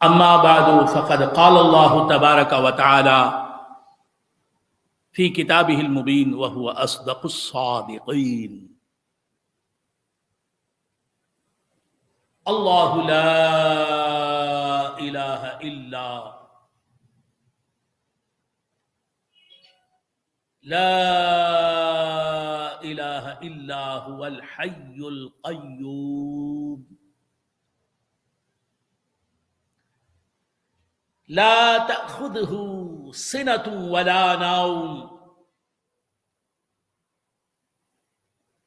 اما بعد فقد قال الله تبارك وتعالى في كتابه المبين وهو اصدق الصادقين الله لا اله الا هو الحي القيوم لا تأخذه سنة ولا نوم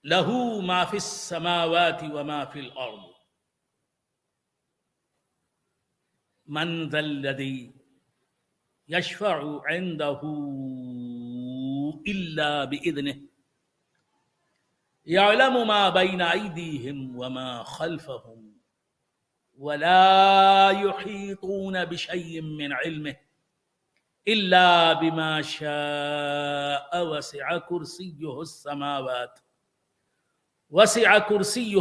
له ما في السماوات وما في الأرض من ذا الذي يشفع عنده إلا بإذنه يعلم ما بين أيديهم وما خلفهم ولا يحيطون بشيء من علمه إلا بما شاء وسع كرسيه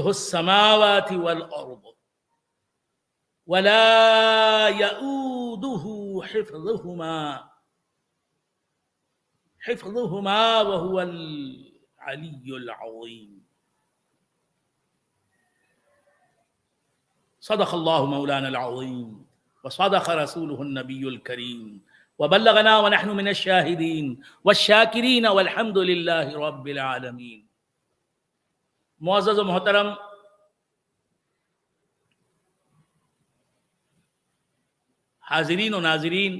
السماوات والأرض ولا يؤوده حفظهما وهو العلي العظيم صدق الله مولانا العظيم وصدق رسوله النبي الكريم وبلغنا ونحن من الشاهدين والشاكرين والحمد لله رب العالمين. معزز و محترم حاضرین و ناظرین،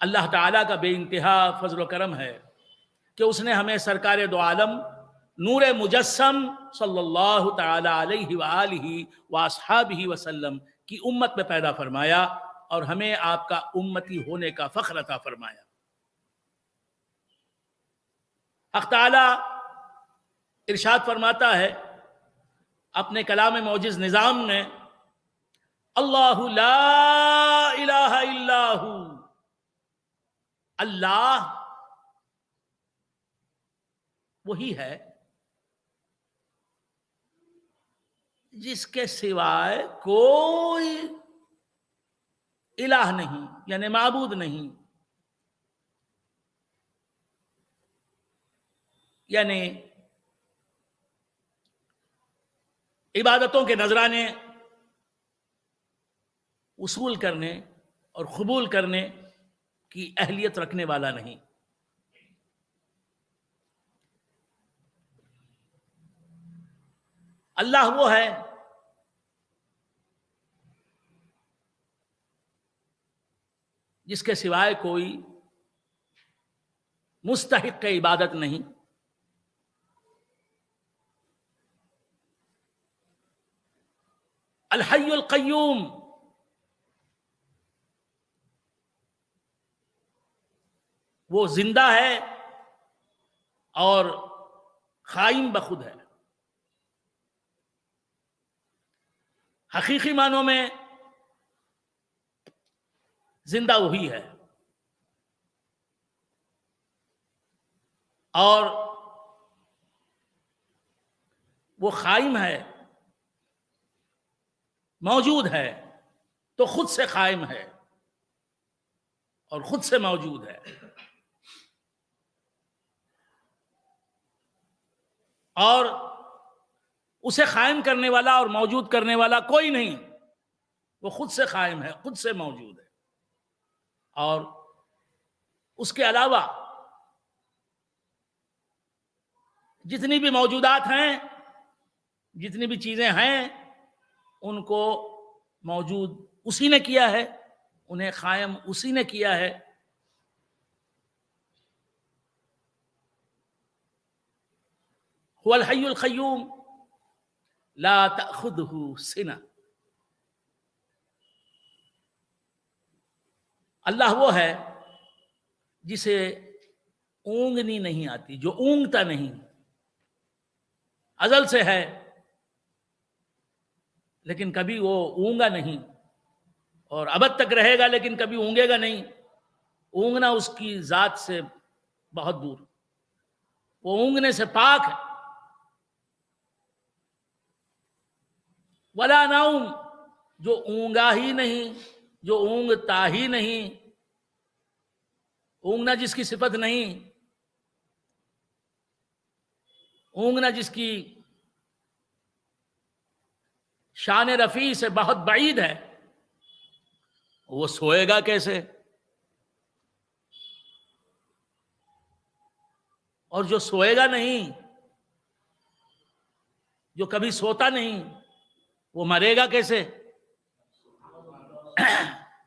اللہ تعالیٰ کا بے انتہا فضل و کرم ہے کہ اس نے ہمیں سرکار دو عالم نور مجسم صلی اللہ تعالی علیہ وآلہ واصحابہ وسلم کی امت میں پیدا فرمایا اور ہمیں آپ کا امتی ہونے کا فخر عطا فرمایا. حق تعالی ارشاد فرماتا ہے اپنے کلام معجز نظام میں، اللہ لا الہ الا ہو، اللہ وہی ہے جس کے سوائے کوئی الہ نہیں، یعنی معبود نہیں، یعنی عبادتوں کے نذرانے وصول کرنے اور قبول کرنے کی اہلیت رکھنے والا نہیں. اللہ وہ ہے جس کے سوائے کوئی مستحق عبادت نہیں. الحی القیوم، وہ زندہ ہے اور قائم بخود ہے. حقیقی معنوں میں زندہ وہی ہے اور وہ قائم ہے، موجود ہے تو خود سے قائم ہے اور خود سے موجود ہے. اور اسے قائم کرنے والا اور موجود کرنے والا کوئی نہیں، وہ خود سے قائم ہے، خود سے موجود ہے. اور اس کے علاوہ جتنی بھی موجودات ہیں، جتنی بھی چیزیں ہیں، ان کو موجود اسی نے کیا ہے، انہیں قائم اسی نے کیا ہے. هو الحی القیوم لا تأخذہ سنہ، اللہ وہ ہے جسے اونگنی نہیں آتی، جو اونگتا نہیں، ازل سے ہے لیکن کبھی وہ اونگا نہیں، اور ابد تک رہے گا لیکن کبھی اونگے گا نہیں. اونگنا اس کی ذات سے بہت دور، وہ اونگنے سے پاک ہے. ولا نوم، جو اونگا ہی نہیں، جو اونگتا ہی نہیں، اونگنا جس کی صفت نہیں، اونگنا جس کی شان رفیع سے بہت بعید ہے، وہ سوئے گا کیسے؟ اور جو سوئے گا نہیں، جو کبھی سوتا نہیں، وہ مرے گا کیسے؟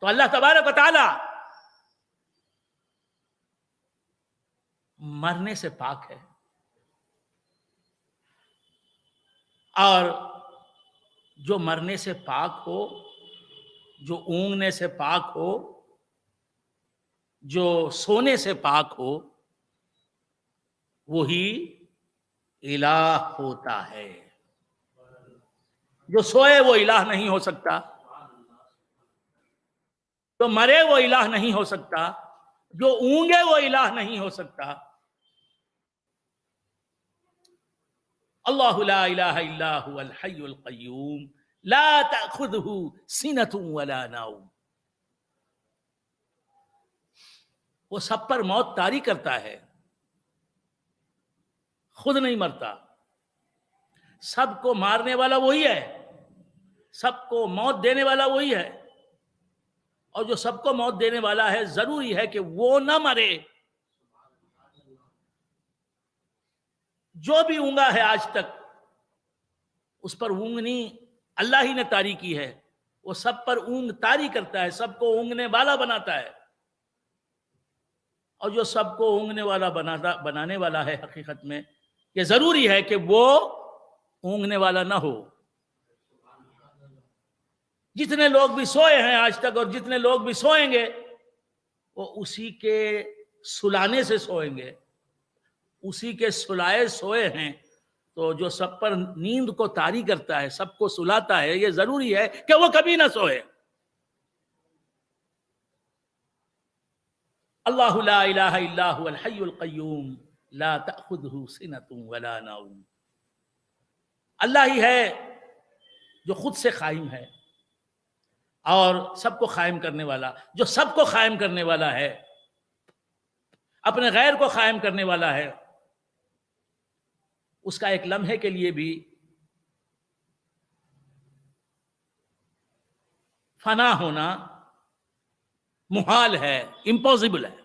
تو اللہ تبارک و تعالی مرنے سے پاک ہے، اور جو مرنے سے پاک ہو، جو اونگنے سے پاک ہو، جو سونے سے پاک ہو، وہی الہ ہوتا ہے۔ جو سوئے وہ الہ نہیں ہو سکتا، جو مرے وہ الہ نہیں ہو سکتا، جو اونگے وہ الہ نہیں ہو سکتا۔ اللہ لا الہ الا هو الحی القیوم لا تأخذہ سنۃ ولا نوم۔ وہ سب پر موت طاری کرتا ہے، خود نہیں مرتا۔ سب کو مارنے والا وہی ہے، سب کو موت دینے والا وہی ہے، اور جو سب کو موت دینے والا ہے ضروری ہے کہ وہ نہ مرے۔ جو بھی اونگا ہے آج تک، اس پر اونگنی اللہ ہی نے طاری کی ہے، وہ سب پر اونگ طاری کرتا ہے، سب کو اونگنے والا بناتا ہے، اور جو سب کو اونگنے والا بنانے والا ہے، حقیقت میں یہ ضروری ہے کہ وہ اونگنے والا نہ ہو۔ جتنے لوگ بھی سوئے ہیں آج تک، اور جتنے لوگ بھی سوئیں گے، وہ اسی کے سلانے سے سوئیں گے، اسی کے سلائے سوئے ہیں۔ تو جو سب پر نیند کو طاری کرتا ہے، سب کو سلاتا ہے، یہ ضروری ہے کہ وہ کبھی نہ سوئے۔ اللہ لا الہ الا هو الحی القیوم لا تأخذہ سنۃ ولا نوم۔ اللہ ہی ہے جو خود سے قائم ہے اور سب کو قائم کرنے والا، جو سب کو قائم کرنے والا ہے، اپنے غیر کو قائم کرنے والا ہے۔ اس کا ایک لمحے کے لیے بھی فنا ہونا محال ہے، امپاسبل ہے۔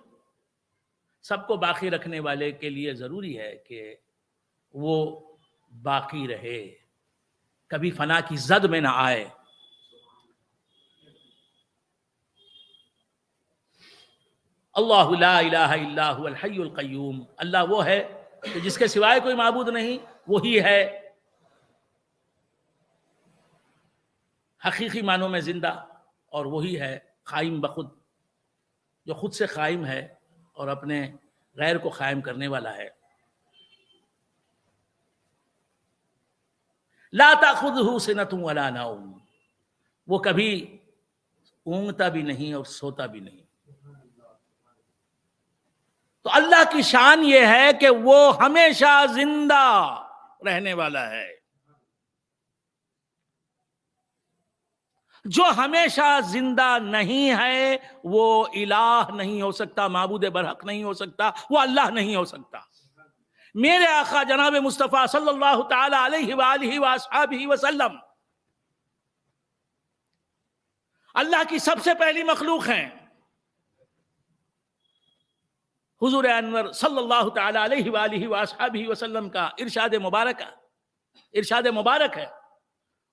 سب کو باقی رکھنے والے کے لیے ضروری ہے کہ وہ باقی رہے، کبھی فنا کی زد میں نہ آئے۔ اللہ لا الہ الا هو الحی القیوم، اللہ وہ ہے کہ جس کے سوائے کوئی معبود نہیں، وہی ہے حقیقی معنوں میں زندہ، اور وہی ہے قائم بخود، جو خود سے قائم ہے اور اپنے غیر کو قائم کرنے والا ہے۔ لا تأخذہ سنۃ ولا نوم، وہ کبھی اونگتا بھی نہیں اور سوتا بھی نہیں۔ تو اللہ کی شان یہ ہے کہ وہ ہمیشہ زندہ رہنے والا ہے۔ جو ہمیشہ زندہ نہیں ہے وہ الہ نہیں ہو سکتا، معبود برحق نہیں ہو سکتا، وہ اللہ نہیں ہو سکتا۔ میرے آقا جناب مصطفیٰ صلی اللہ تعالی علیہ وآلہ وآصحابہ وسلم اللہ کی سب سے پہلی مخلوق ہیں۔ حضور انور صلی اللہ تعالی علیہ وآلہ وآصحابہ وسلم کا ارشاد مبارک ہے۔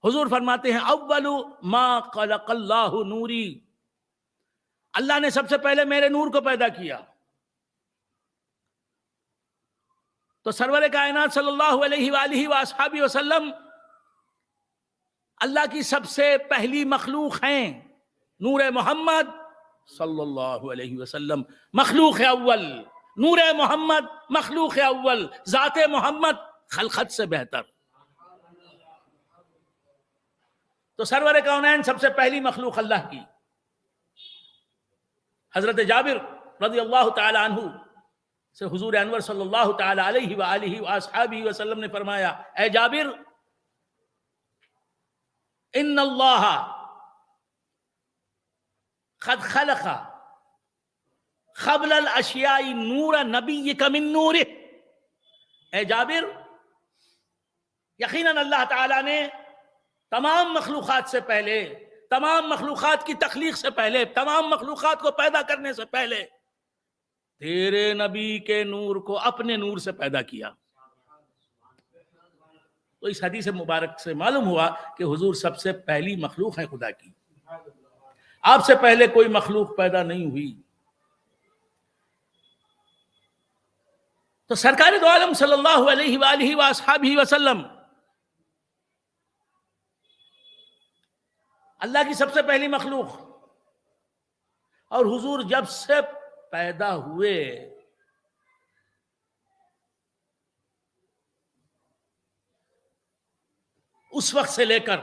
حضور فرماتے ہیں اول ما خلق اللہ نوری، اللہ نے سب سے پہلے میرے نور کو پیدا کیا۔ تو سرور کائنات صلی اللہ علیہ وآلہ وآصحابہ وسلم اللہ کی سب سے پہلی مخلوق ہیں۔ نور محمد صلی اللہ علیہ وسلم مخلوق اول، نور محمد مخلوق اول، ذات محمد خلقت سے بہتر۔ تو سرور کونین سب سے پہلی مخلوق اللہ کی۔ حضرت جابر رضی اللہ تعالی عنہ سے حضور انور صلی اللہ تعالی علیہ وآلہ وآصحابہ وسلم نے فرمایا، اے جابر، ان اللہ قد خلق قبل الاشیاء نور نبیک من نورہ، اے جابر یقیناً اللہ تعالیٰ نے تمام مخلوقات سے پہلے، تمام مخلوقات کی تخلیق سے پہلے، تمام مخلوقات کو پیدا کرنے سے پہلے تیرے نبی کے نور کو اپنے نور سے پیدا کیا۔ تو اس حدیث مبارک سے معلوم ہوا کہ حضور سب سے پہلی مخلوق ہے خدا کی، آپ سے پہلے کوئی مخلوق پیدا نہیں ہوئی۔ تو سرکار دو عالم صلی اللہ علیہ وآلہ وآصحابہ وسلم اللہ کی سب سے پہلی مخلوق، اور حضور جب سے پیدا ہوئے اس وقت سے لے کر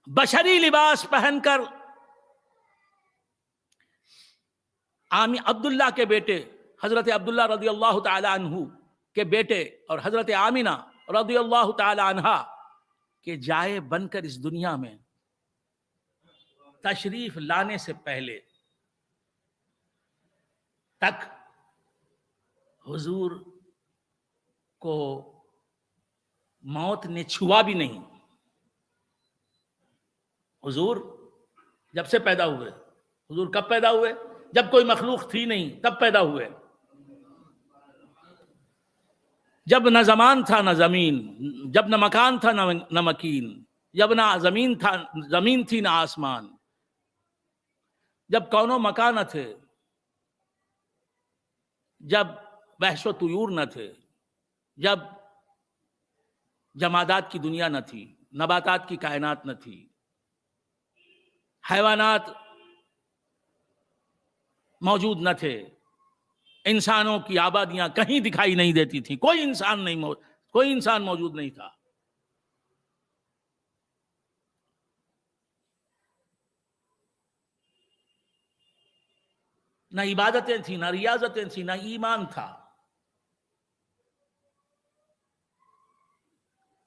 بشری لباس پہن کر عبداللہ کے بیٹے حضرت عبداللہ رضی اللہ تعالی عنہ کے بیٹے اور حضرت آمینہ رضی اللہ تعالی عنہا کہ جائے بن کر اس دنیا میں تشریف لانے سے پہلے تک حضور کو موت نے چھوا بھی نہیں۔ حضور جب سے پیدا ہوئے، حضور کب پیدا ہوئے؟ جب کوئی مخلوق تھی نہیں تب پیدا ہوئے، جب نہ زمان تھا نہ زمین، جب نہ مکان تھا نہ مکین، جب نہ زمین تھی نہ آسمان، جب کون و مکان نہ تھے، جب وحش و طیور نہ تھے، جب جمادات کی دنیا نہ تھی، نباتات کی کائنات نہ تھی، حیوانات موجود نہ تھے، انسانوں کی آبادیاں کہیں دکھائی نہیں دیتی تھی، کوئی انسان موجود نہیں تھا۔ نہ عبادتیں تھیں، نہ ریاضتیں تھیں، نہ ایمان تھا۔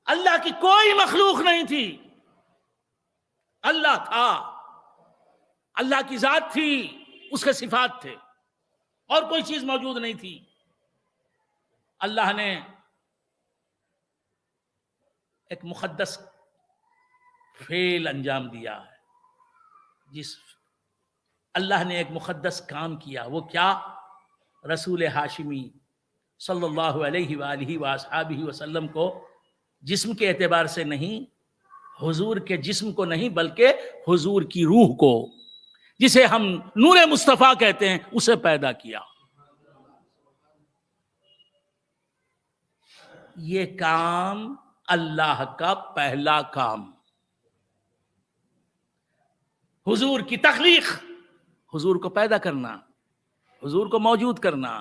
اللہ کی کوئی مخلوق نہیں تھی، اللہ تھا، اللہ کی ذات تھی، اس کے صفات تھے، اور کوئی چیز موجود نہیں تھی۔ اللہ نے ایک مقدس فعل انجام دیا ہے، اللہ نے ایک مقدس کام کیا، وہ کیا؟ رسول ہاشمی صلی اللہ علیہ وآلہ وآصحابہ وسلم کو جسم کے اعتبار سے نہیں، حضور کے جسم کو نہیں، بلکہ حضور کی روح کو، جسے ہم نور مصطفیٰ کہتے ہیں، اسے پیدا کیا۔ یہ کام اللہ کا پہلا کام، حضور کی تخلیق، حضور کو پیدا کرنا، حضور کو موجود کرنا،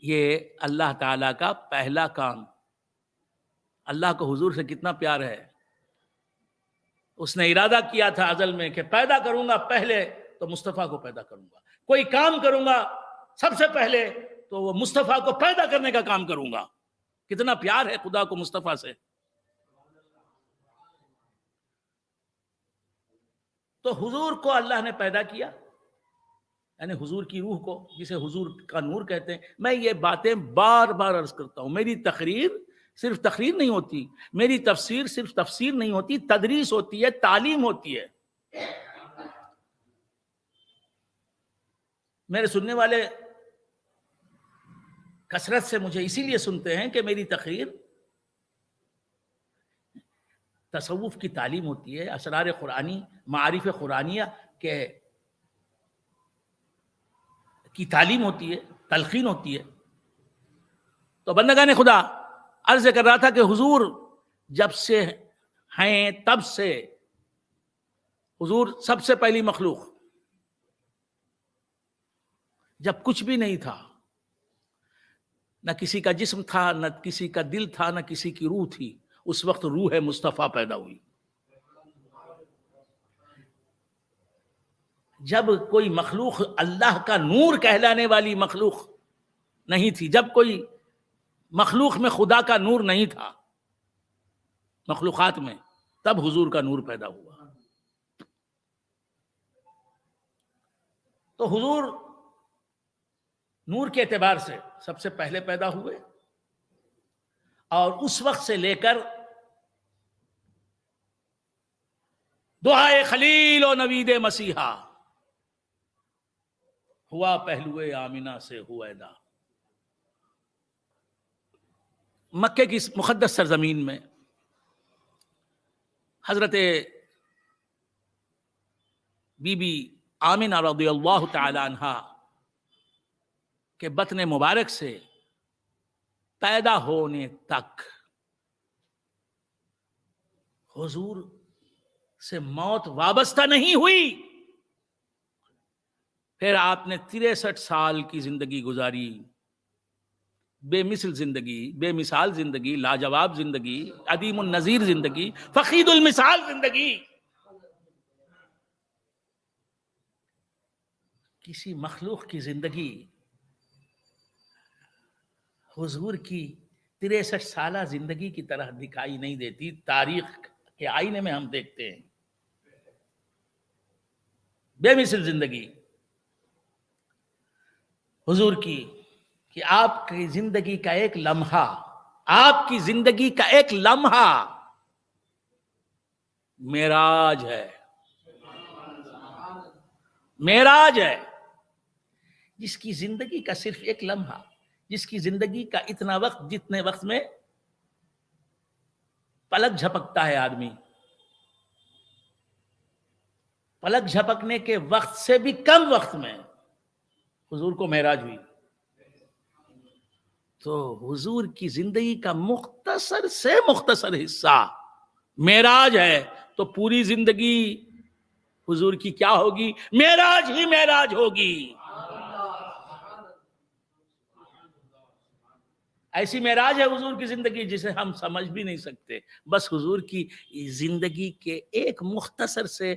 یہ اللہ تعالیٰ کا پہلا کام۔ اللہ کو حضور سے کتنا پیار ہے، اس نے ارادہ کیا تھا ازل میں کہ پیدا کروں گا پہلے تو مصطفیٰ کو پیدا کروں گا، کوئی کام کروں گا سب سے پہلے تو وہ مصطفیٰ کو پیدا کرنے کا کام کروں گا۔ کتنا پیار ہے خدا کو مصطفیٰ سے۔ تو حضور کو اللہ نے پیدا کیا، یعنی حضور کی روح کو، جسے حضور کا نور کہتے ہیں۔ میں یہ باتیں بار بار عرض کرتا ہوں، میری تقریر صرف تقریر نہیں ہوتی، میری تفسیر صرف تفسیر نہیں ہوتی، تدریس ہوتی ہے، تعلیم ہوتی ہے۔ میرے سننے والے کثرت سے مجھے اسی لیے سنتے ہیں کہ میری تقریر تصوف کی تعلیم ہوتی ہے، اسرار قرآنی، معارف قرآنیہ کی تعلیم ہوتی ہے، تلقین ہوتی ہے۔ تو بندگان خدا، عرض کر رہا تھا کہ حضور جب سے ہیں تب سے، حضور سب سے پہلی مخلوق، جب کچھ بھی نہیں تھا، نہ کسی کا جسم تھا، نہ کسی کا دل تھا، نہ کسی کی روح تھی، اس وقت روح مصطفیٰ پیدا ہوئی۔ جب کوئی مخلوق اللہ کا نور کہلانے والی مخلوق نہیں تھی، جب کوئی مخلوق میں خدا کا نور نہیں تھا، مخلوقات میں تب حضور کا نور پیدا ہوا. تو حضور نور کے اعتبار سے سب سے پہلے پیدا ہوئے، اور اس وقت سے لے کر دعائے خلیل و نوید مسیحا ہوا پہلوئے آمینہ سے ہویدا. مکے کی مقدس سرزمین میں حضرت بی بی آمینہ رضی اللہ تعالی عنہا کے بطن مبارک سے پیدا ہونے تک حضور سے موت وابستہ نہیں ہوئی. پھر آپ نے 63 سال کی زندگی گزاری، بے مثل زندگی، بے مثال زندگی، لاجواب زندگی، عدیم النظیر زندگی، فقید المثال زندگی. کسی مخلوق کی زندگی حضور کی 63 سالہ زندگی کی طرح دکھائی نہیں دیتی. تاریخ کے آئینے میں ہم دیکھتے ہیں بے مثل زندگی حضور کی، کہ آپ کی زندگی کا ایک لمحہ، آپ کی زندگی کا ایک لمحہ معراج ہے. معراج ہے جس کی زندگی کا صرف ایک لمحہ، جس کی زندگی کا اتنا وقت جتنے وقت میں پلک جھپکتا ہے آدمی، پلک جھپکنے کے وقت سے بھی کم وقت میں حضور کو معراج ہوئی. تو حضور کی زندگی کا مختصر سے مختصر حصہ معراج ہے. تو پوری زندگی حضور کی کیا ہوگی؟ معراج ہی معراج ہوگی. ایسی معراج ہے حضور کی زندگی جسے ہم سمجھ بھی نہیں سکتے. بس حضور کی زندگی کے ایک مختصر سے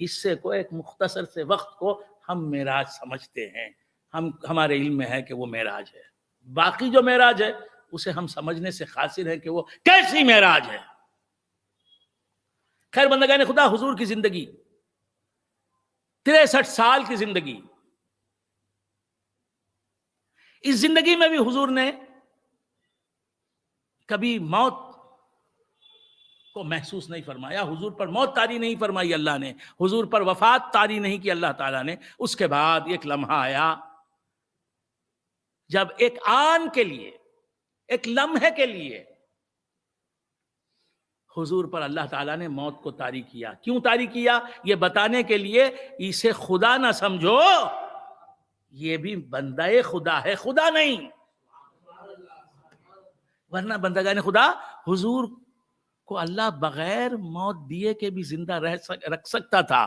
حصے کو، ایک مختصر سے وقت کو ہم معراج سمجھتے ہیں. ہمارے علم میں ہے کہ وہ معراج ہے. باقی جو معراج ہے اسے ہم سمجھنے سے قاصر ہیں کہ وہ کیسی معراج ہے. خیر بندگان خدا، حضور کی زندگی 63 سال کی زندگی، اس زندگی میں بھی حضور نے کبھی موت کو محسوس نہیں فرمایا. حضور پر موت طاری نہیں فرمائی اللہ نے، حضور پر وفات طاری نہیں کی اللہ تعالیٰ نے. اس کے بعد ایک لمحہ آیا جب ایک آن کے لیے، ایک لمحے کے لیے حضور پر اللہ تعالیٰ نے موت کو طاری کیا. کیوں طاری کیا؟ یہ بتانے کے لیے اسے خدا نہ سمجھو، یہ بھی بندہ خدا ہے، خدا نہیں. ورنہ بندگان خدا، حضور کو اللہ بغیر موت دیے کے بھی زندہ رکھ سکتا تھا.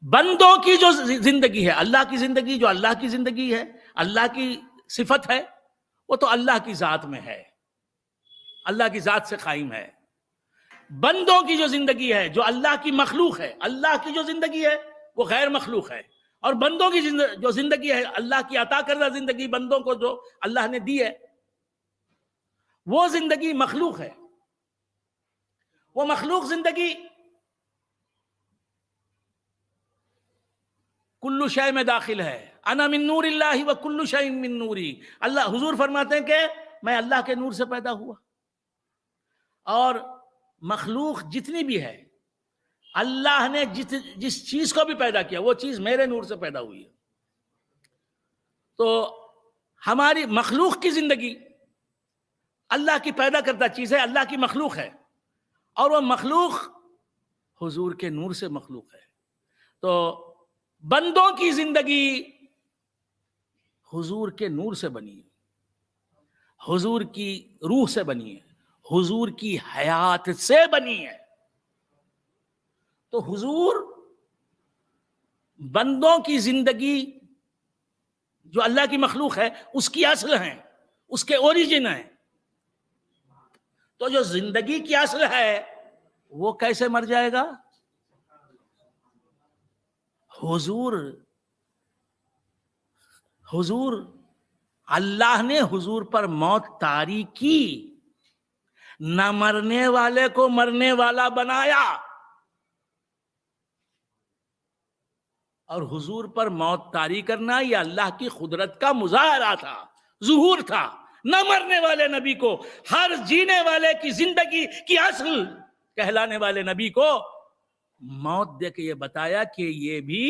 بندوں کی جو زندگی ہے، اللہ کی زندگی جو اللہ کی زندگی ہے، اللہ کی صفت ہے، وہ تو اللہ کی ذات میں ہے، اللہ کی ذات سے قائم ہے. بندوں کی جو زندگی ہے جو اللہ کی مخلوق ہے، اللہ کی جو زندگی ہے وہ غیر مخلوق ہے. اور بندوں کی جو زندگی ہے، اللہ کی عطا کردہ زندگی بندوں کو جو اللہ نے دی ہے، وہ زندگی مخلوق ہے. وہ مخلوق زندگی کلو شے میں داخل ہے. انا من نور اللہ و کلو شے من نوری. اللہ، حضور فرماتے ہیں کہ میں اللہ کے نور سے پیدا ہوا، اور مخلوق جتنی بھی ہے، اللہ نے جس چیز کو بھی پیدا کیا وہ چیز میرے نور سے پیدا ہوئی ہے. تو ہماری مخلوق کی زندگی اللہ کی پیدا کردہ چیز ہے، اللہ کی مخلوق ہے، اور وہ مخلوق حضور کے نور سے مخلوق ہے. تو بندوں کی زندگی حضور کے نور سے بنی ہے، حضور کی روح سے بنی ہے، حضور کی حیات سے بنی ہے. تو حضور بندوں کی زندگی جو اللہ کی مخلوق ہے اس کی اصل ہیں، اس کے اوریجن ہیں. تو جو زندگی کی اصل ہے وہ کیسے مر جائے گا؟ حضور اللہ نے حضور پر موت طاری کی، نہ مرنے والے کو مرنے والا بنایا. اور حضور پر موت طاری کرنا یہ اللہ کی قدرت کا مظاہرہ تھا, ظہور تھا. نہ مرنے والے نبی کو, ہر جینے والے کی زندگی کی اصل کہلانے والے نبی کو موت دے کے یہ بتایا کہ یہ بھی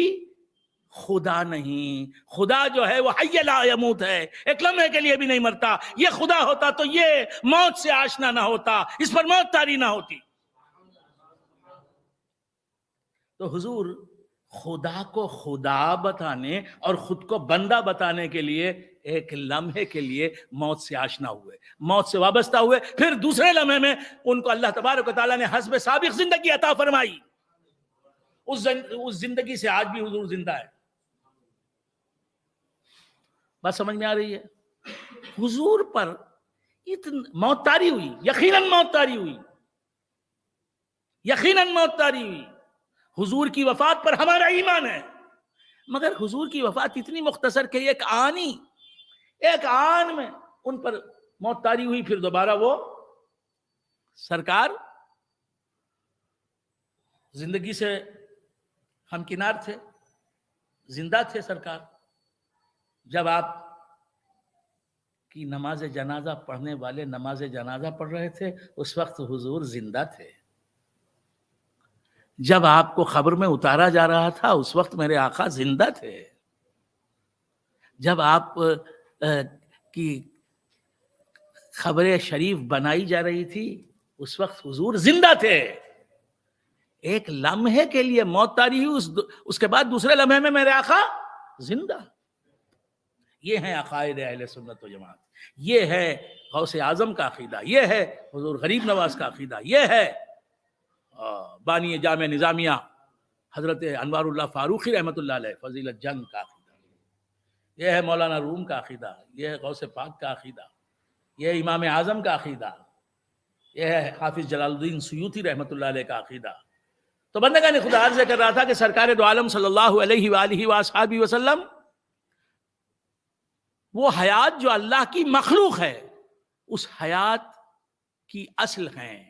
خدا نہیں. خدا جو ہے وہ حی لا یموت ہے, ایک لمحے کے لیے بھی نہیں مرتا. یہ خدا ہوتا تو یہ موت سے آشنا نہ ہوتا, اس پر موت طاری نہ ہوتی. تو حضور خدا کو خدا بتانے اور خود کو بندہ بتانے کے لیے ایک لمحے کے لیے موت سے آشنا ہوئے, موت سے وابستہ ہوئے. پھر دوسرے لمحے میں ان کو اللہ تبارک و تعالیٰ نے حسب سابق زندگی عطا فرمائی. اس زندگی سے آج بھی حضور زندہ ہے. بات سمجھ میں آ رہی ہے؟ حضور پر موت طاری ہوئی, یقیناً موت طاری ہوئی, یقیناً موت طاری ہوئی. حضور کی وفات پر ہمارا ایمان ہے, مگر حضور کی وفات اتنی مختصر کہ ایک آن میں ان پر موت طاری ہوئی. پھر دوبارہ وہ سرکار زندگی سے ہمکنار تھے, زندہ تھے سرکار. جب آپ کی نماز جنازہ پڑھنے والے نماز جنازہ پڑھ رہے تھے اس وقت حضور زندہ تھے. جب آپ کو قبر میں اتارا جا رہا تھا اس وقت میرے آقا زندہ تھے. جب آپ کی قبر شریف بنائی جا رہی تھی اس وقت حضور زندہ تھے. ایک لمحے کے لیے موت طاری ہوئی, اس کے بعد دوسرے لمحے میں میرے آقا زندہ. یہ ہے عقائد اہل سنت و جماعت, یہ ہے غوث اعظم کا عقیدہ, یہ ہے حضور غریب نواز کا عقیدہ, یہ ہے بانی جامع نظامیہ حضرت انوار اللہ فاروقی رحمۃ اللہ علیہ فضیلت جنگ کا عقیدہ, یہ ہے مولانا روم کا عقیدہ, یہ ہے غوث پاک کا عقیدہ, یہ امام اعظم کا عقیدہ, یہ ہے حافظ جلال الدین سیوطی رحمۃ اللہ علیہ کا عقیدہ. تو بندگان خدا عرض کر رہا تھا کہ سرکار دو عالم صلی اللہ علیہ وآلہ وآصحابہ وسلم وہ حیات جو اللہ کی مخلوق ہے اس حیات کی اصل ہیں.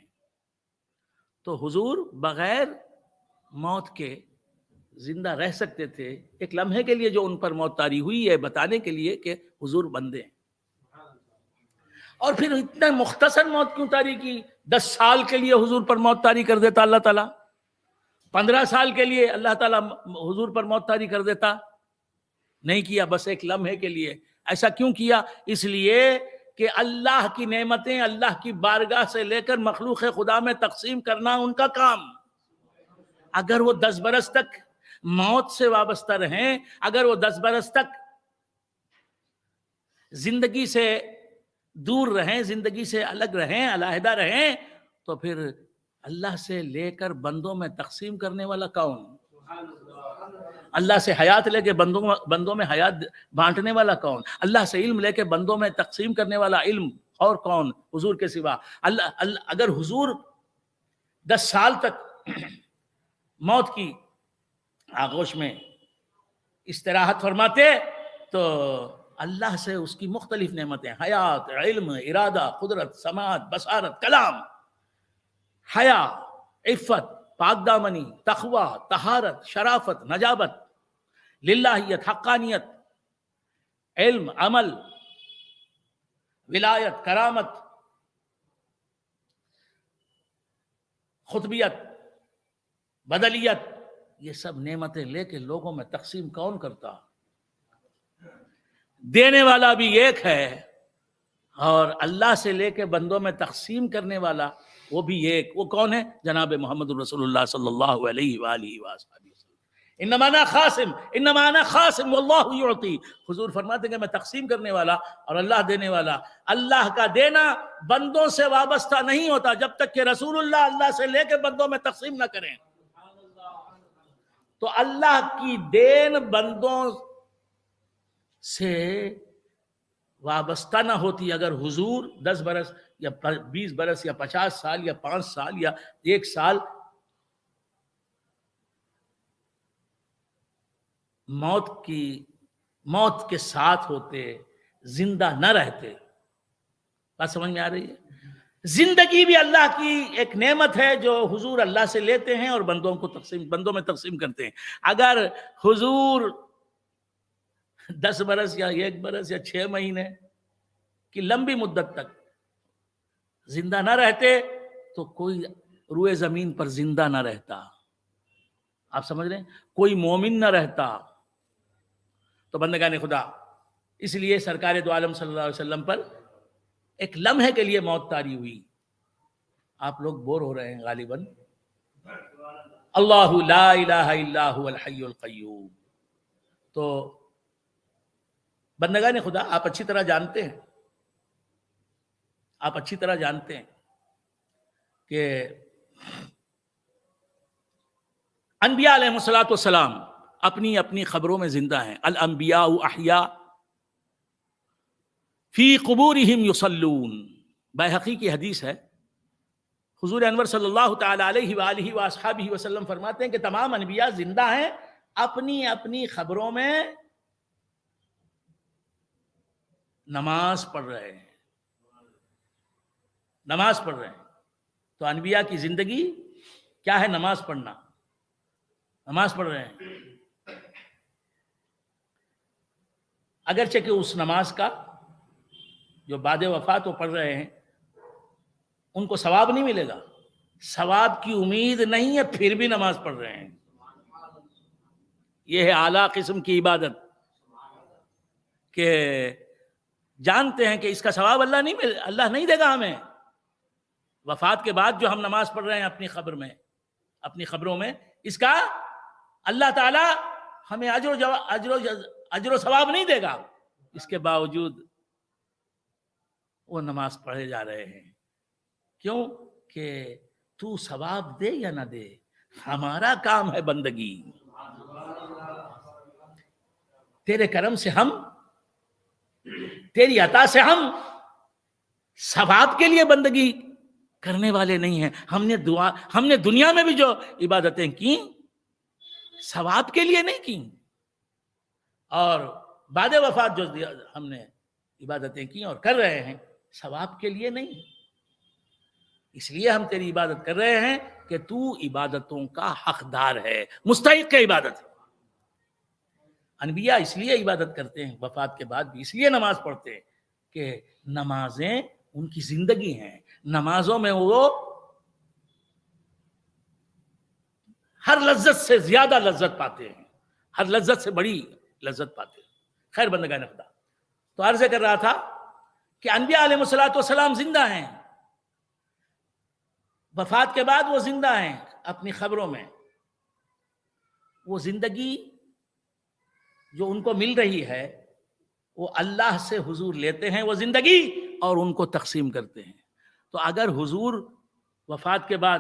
تو حضور بغیر موت کے زندہ رہ سکتے تھے. ایک لمحے کے لیے جو ان پر موت طاری ہوئی ہے بتانے کے لیے کہ حضور بندے ہیں. اور پھر اتنا مختصر موت کیوں طاری کی؟ 10 سال کے لیے حضور پر موت طاری کر دیتا اللہ تعالیٰ, 15 سال کے لیے اللہ تعالیٰ حضور پر موت طاری کر دیتا. نہیں کیا, بس ایک لمحے کے لیے. ایسا کیوں کیا؟ اس لیے کہ اللہ کی نعمتیں اللہ کی بارگاہ سے لے کر مخلوق خدا میں تقسیم کرنا ان کا کام. اگر وہ 10 برس تک موت سے وابستہ رہیں, اگر وہ 10 برس تک زندگی سے دور رہیں, زندگی سے الگ رہیں, علیحدہ رہیں, تو پھر اللہ سے لے کر بندوں میں تقسیم کرنے والا کون؟ اللہ سے حیات لے کے بندوں میں حیات بانٹنے والا کون؟ اللہ سے علم لے کے بندوں میں تقسیم کرنے والا علم اور کون حضور کے سوا؟ اگر حضور 10 سال تک موت کی آغوش میں استراحت فرماتے تو اللہ سے اس کی مختلف نعمتیں, حیات, علم, ارادہ, قدرت, سماعت, بصارت, کلام, حیا, عفت, پاک دامنی, تقوی, طہارت, شرافت, نجابت, للہیت, حقانیت, علم, عمل, ولایت, کرامت, خطبیت, بدلیت, یہ سب نعمتیں لے کے لوگوں میں تقسیم کون کرتا؟ دینے والا بھی ایک ہے اور اللہ سے لے کے بندوں میں تقسیم کرنے والا وہ بھی ایک. وہ کون ہے؟ جناب محمد رسول اللہ صلی اللہ علیہ وآلہ وسلم. انما انا خاسم واللہ یعطی. حضور فرماتے ہیں کہ میں تقسیم کرنے والا اور اللہ دینے والا. اللہ کا دینا بندوں سے وابستہ نہیں ہوتا جب تک کہ رسول اللہ سے لے کے بندوں میں تقسیم نہ کریں. تو اللہ کی دین بندوں سے وابستہ نہ ہوتی اگر حضور 10 برس یا 20 برس یا 50 سال یا 5 سال یا 1 سال موت کے ساتھ ہوتے, زندہ نہ رہتے. بات سمجھ میں آ رہی ہے؟ زندگی بھی اللہ کی ایک نعمت ہے جو حضور اللہ سے لیتے ہیں اور بندوں میں تقسیم کرتے ہیں. اگر حضور 10 برس یا 1 برس یا 6 مہینے کی لمبی مدت تک زندہ نہ رہتے تو کوئی روئے زمین پر زندہ نہ رہتا. آپ سمجھ رہے ہیں؟ کوئی مومن نہ رہتا. تو بندگان خدا، اس لیے سرکار دو عالم صلی اللہ علیہ وسلم پر ایک لمحے کے لیے موت طاری ہوئی. آپ لوگ بور ہو رہے ہیں غالباً. اللہ لا الہ الا هو الحی القیوم. تو بندگان خدا، آپ اچھی طرح جانتے ہیں کہ انبیاء علیہ الصلوۃ والسلام اپنی اپنی خبروں میں زندہ ہیں. الانبیاء احیاء فی قبورہم یصلون. بیہقی کی حدیث ہے. حضور انور صلی اللہ تعالی علیہ وآلہ وآصحابہ وسلم فرماتے ہیں کہ تمام انبیاء زندہ ہیں، اپنی اپنی خبروں میں نماز پڑھ رہے ہیں. تو انبیاء کی زندگی کیا ہے؟ نماز پڑھنا. نماز پڑھ رہے ہیں. اگرچہ کہ اس نماز کا جو بعد وفات وہ پڑھ رہے ہیں ان کو ثواب نہیں ملے گا، ثواب کی امید نہیں ہے، پھر بھی نماز پڑھ رہے ہیں. یہ ہے اعلیٰ قسم کی عبادت کہ جانتے ہیں کہ اس کا ثواب اللہ نہیں دے گا ہمیں. وفات کے بعد جو ہم نماز پڑھ رہے ہیں اپنی خبروں میں، اس کا اللہ تعالی ہمیں اجر و ثواب نہیں دے گا. اس کے باوجود وہ نماز پڑھے جا رہے ہیں. کیوں؟ کہ تو ثواب دے یا نہ دے، ہمارا کام ہے بندگی. تیرے کرم سے تیری عطا سے ہم ثواب کے لیے بندگی کرنے والے نہیں ہیں. ہم نے دنیا میں بھی جو عبادتیں کی ثواب کے لیے نہیں کی، اور بعد وفات جو ہم نے عبادتیں کی اور کر رہے ہیں ثواب کے لیے نہیں. اس لیے ہم تیری عبادت کر رہے ہیں کہ تو عبادتوں کا حقدار ہے، مستحق عبادت ہے. انبیاء اس لیے عبادت کرتے ہیں، وفات کے بعد بھی اس لیے نماز پڑھتے ہیں کہ نمازیں ان کی زندگی ہیں. نمازوں میں وہ ہر لذت سے زیادہ لذت پاتے ہیں، ہر لذت سے بڑی لذت پاتے ہیں. خیر بندگان خدا، تو عرض کر رہا تھا کہ انبیاء علیہ الصلوۃ والسلام زندہ ہیں، وفات کے بعد وہ زندہ ہیں اپنی خبروں میں. وہ زندگی جو ان کو مل رہی ہے وہ اللہ سے حضور لیتے ہیں وہ زندگی اور ان کو تقسیم کرتے ہیں. تو اگر حضور وفات کے بعد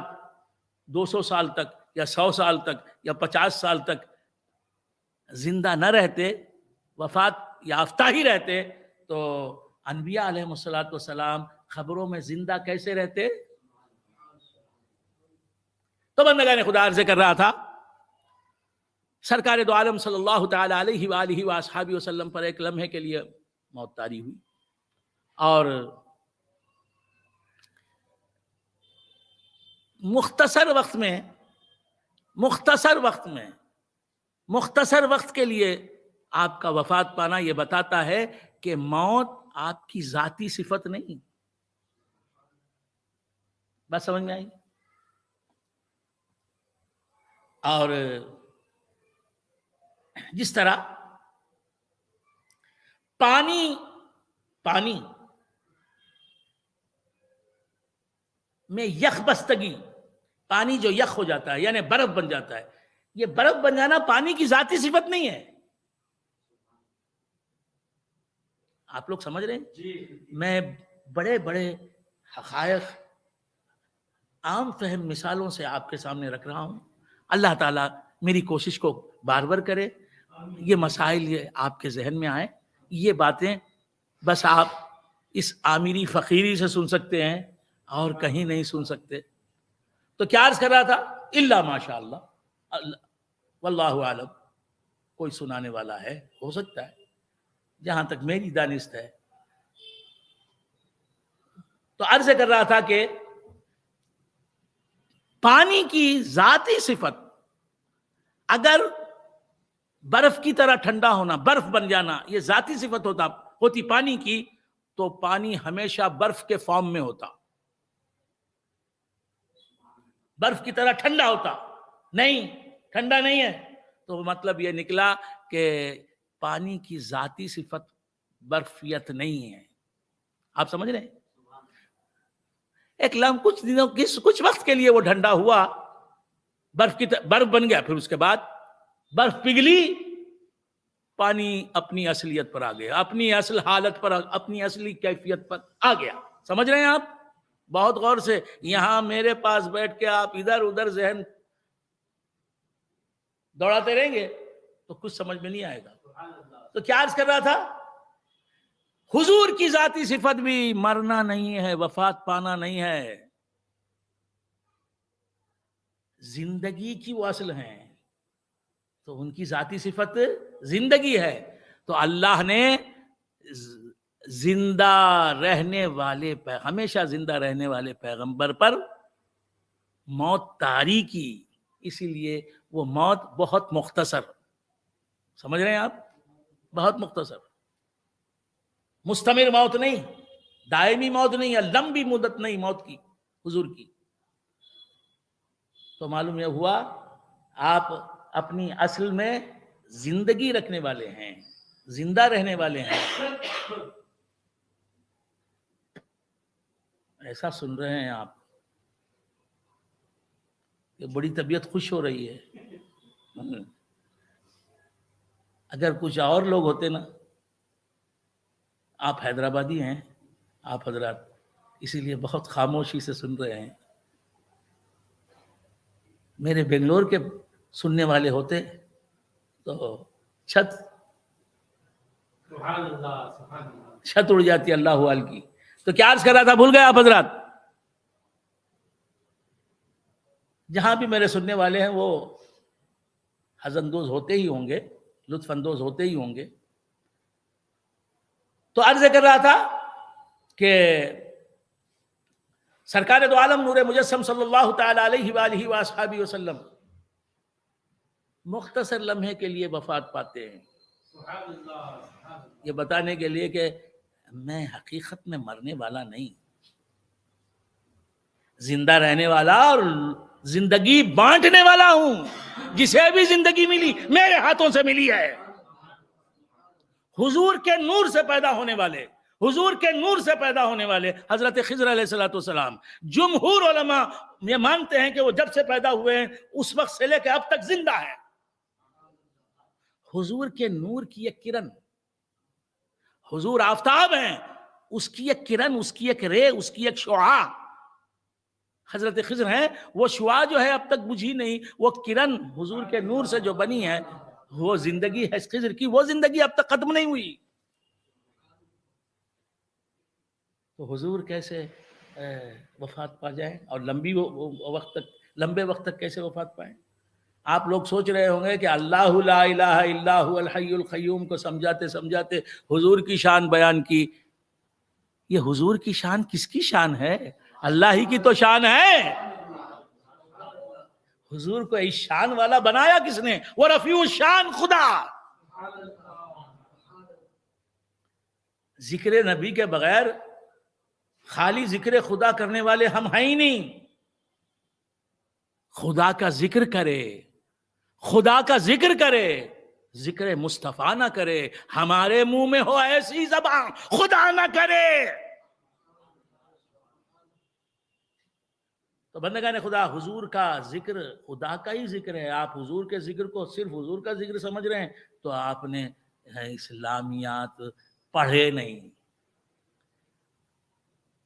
200 سال تک یا 100 سال تک یا 50 سال تک زندہ نہ رہتے، وفات یافتہ ہی رہتے، تو انبیاء علیہ الصلوۃ والسلام خبروں میں زندہ کیسے رہتے؟ تو بندگان خدا، عرض کر رہا تھا سرکار دو عالم صلی اللہ تعالی علیہ وآلہ وآصحابہ وسلم پر ایک لمحے کے لیے موت طاری ہوئی، اور مختصر وقت کے لیے آپ کا وفات پانا یہ بتاتا ہے کہ موت آپ کی ذاتی صفت نہیں. بات سمجھ میں آئی؟ اور جس طرح پانی میں یخ بستگی، پانی جو یخ ہو جاتا ہے یعنی برف بن جاتا ہے، یہ برف بن جانا پانی کی ذاتی صفت نہیں ہے. آپ لوگ سمجھ رہے ہیں؟ میں بڑے بڑے حقائق عام فہم مثالوں سے آپ کے سامنے رکھ رہا ہوں. اللہ تعالیٰ میری کوشش کو بار بار کرے یہ مسائل یہ آپ کے ذہن میں آئے. یہ باتیں بس آپ اس آمری فقیری سے سن سکتے ہیں اور کہیں نہیں سن سکتے. تو کیا عرض کر رہا تھا؟ الا ماشاء اللہ، واللہ عالم، کوئی سنانے والا ہے، ہو سکتا ہے، جہاں تک میری دانست ہے. تو عرض کر رہا تھا کہ پانی کی ذاتی صفت اگر برف کی طرح ٹھنڈا ہونا، برف بن جانا، یہ ذاتی صفت ہوتی پانی کی، تو پانی ہمیشہ برف کے فارم میں ہوتا، برف کی طرح ٹھنڈا ہوتا نہیں، ٹھنڈا نہیں ہے. تو مطلب یہ نکلا کہ پانی کی ذاتی صفت برفیت نہیں ہے. آپ سمجھ رہے ہیں؟ ایک کچھ وقت کے لیے وہ ٹھنڈا ہوا، برف بن گیا، پھر اس کے بعد برف پگھلی، پانی اپنی اصلیت پر آ گیا، اپنی اصل حالت پر، اپنی اصلی کیفیت پر آ گیا. سمجھ رہے ہیں آپ؟ بہت غور سے. یہاں میرے پاس بیٹھ کے آپ ادھر ادھر ذہن دوڑاتے رہیں گے تو کچھ سمجھ میں نہیں آئے گا. تو کیا عرض کر رہا تھا؟ حضور کی ذاتی صفت بھی مرنا نہیں ہے، وفات پانا نہیں ہے، زندگی کی وہ اصل ہیں. تو ان کی ذاتی صفت زندگی ہے. تو اللہ نے زندہ رہنے والے، ہمیشہ زندہ رہنے والے پیغمبر پر موت طاری کی، اسی لیے وہ موت بہت مختصر، سمجھ رہے ہیں آپ؟ بہت مختصر، مستمر موت نہیں، دائمی موت نہیں ہے، لمبی مدت نہیں موت کی حضور کی. تو معلوم یہ ہوا آپ اپنی اصل میں زندگی رکھنے والے ہیں، زندہ رہنے والے ہیں. ایسا سن رہے ہیں آپ کہ بڑی طبیعت خوش ہو رہی ہے. اگر کچھ اور لوگ ہوتے نا، آپ حیدرآبادی ہیں آپ حضرات، اسی لیے بہت خاموشی سے سن رہے ہیں. میرے بنگلور کے سننے والے ہوتے تو چھت اڑ جاتی اللہ حوال کی. تو کیا عرض کر رہا تھا، بھول گئے آپ حضرات؟ جہاں بھی میرے سننے والے ہیں وہ حزن اندوز ہوتے ہی ہوں گے، لطف اندوز ہوتے ہی ہوں گے. تو عرض کر رہا تھا کہ سرکار دو عالم نور مجسم صلی اللہ تعالی علیہ وآلہ وآصحابہ وسلم مختصر لمحے کے لیے وفات پاتے ہیں، یہ بتانے کے لیے کہ میں حقیقت میں مرنے والا نہیں، زندہ رہنے والا اور زندگی بانٹنے والا ہوں. جسے بھی زندگی ملی میرے ہاتھوں سے ملی ہے. حضور کے نور سے پیدا ہونے والے، حضور کے نور سے پیدا ہونے والے حضرت خضر علیہ السلام، جمہور علماء یہ مانتے ہیں کہ وہ جب سے پیدا ہوئے ہیں اس وقت سے لے کے اب تک زندہ ہیں. حضور کے نور کی ایک کرن، حضور آفتاب ہیں، اس کی ایک کرن، اس کی ایک رے، اس کی ایک شعاع حضرت خضر ہیں. وہ شعاع جو ہے اب تک بجھی نہیں، وہ کرن حضور کے نور سے جو بنی ہے وہ زندگی ہے خضر کی، وہ زندگی اب تک ختم نہیں ہوئی. تو حضور کیسے وفات پا جائیں اور لمبے وقت تک کیسے وفات پائیں؟ آپ لوگ سوچ رہے ہوں گے کہ اللہ لا الہ الا هو الحی القیوم کو سمجھاتے سمجھاتے حضور کی شان بیان کی. یہ حضور کی شان کس کی شان ہے؟ اللہ ہی کی تو شان ہے. حضور کو اس شان والا بنایا کس نے؟ وہ رفیع الشان خدا. ذکر نبی کے بغیر خالی ذکر خدا کرنے والے ہم ہیں ہی نہیں. خدا کا ذکر کرے، خدا کا ذکر کرے، ذکر مصطفیٰ نہ کرے، ہمارے منہ میں ہو ایسی زبان خدا نہ کرے. تو بندگان خدا، حضور کا ذکر خدا کا ہی ذکر ہے. آپ حضور کے ذکر کو صرف حضور کا ذکر سمجھ رہے ہیں تو آپ نے اسلامیات پڑھے نہیں،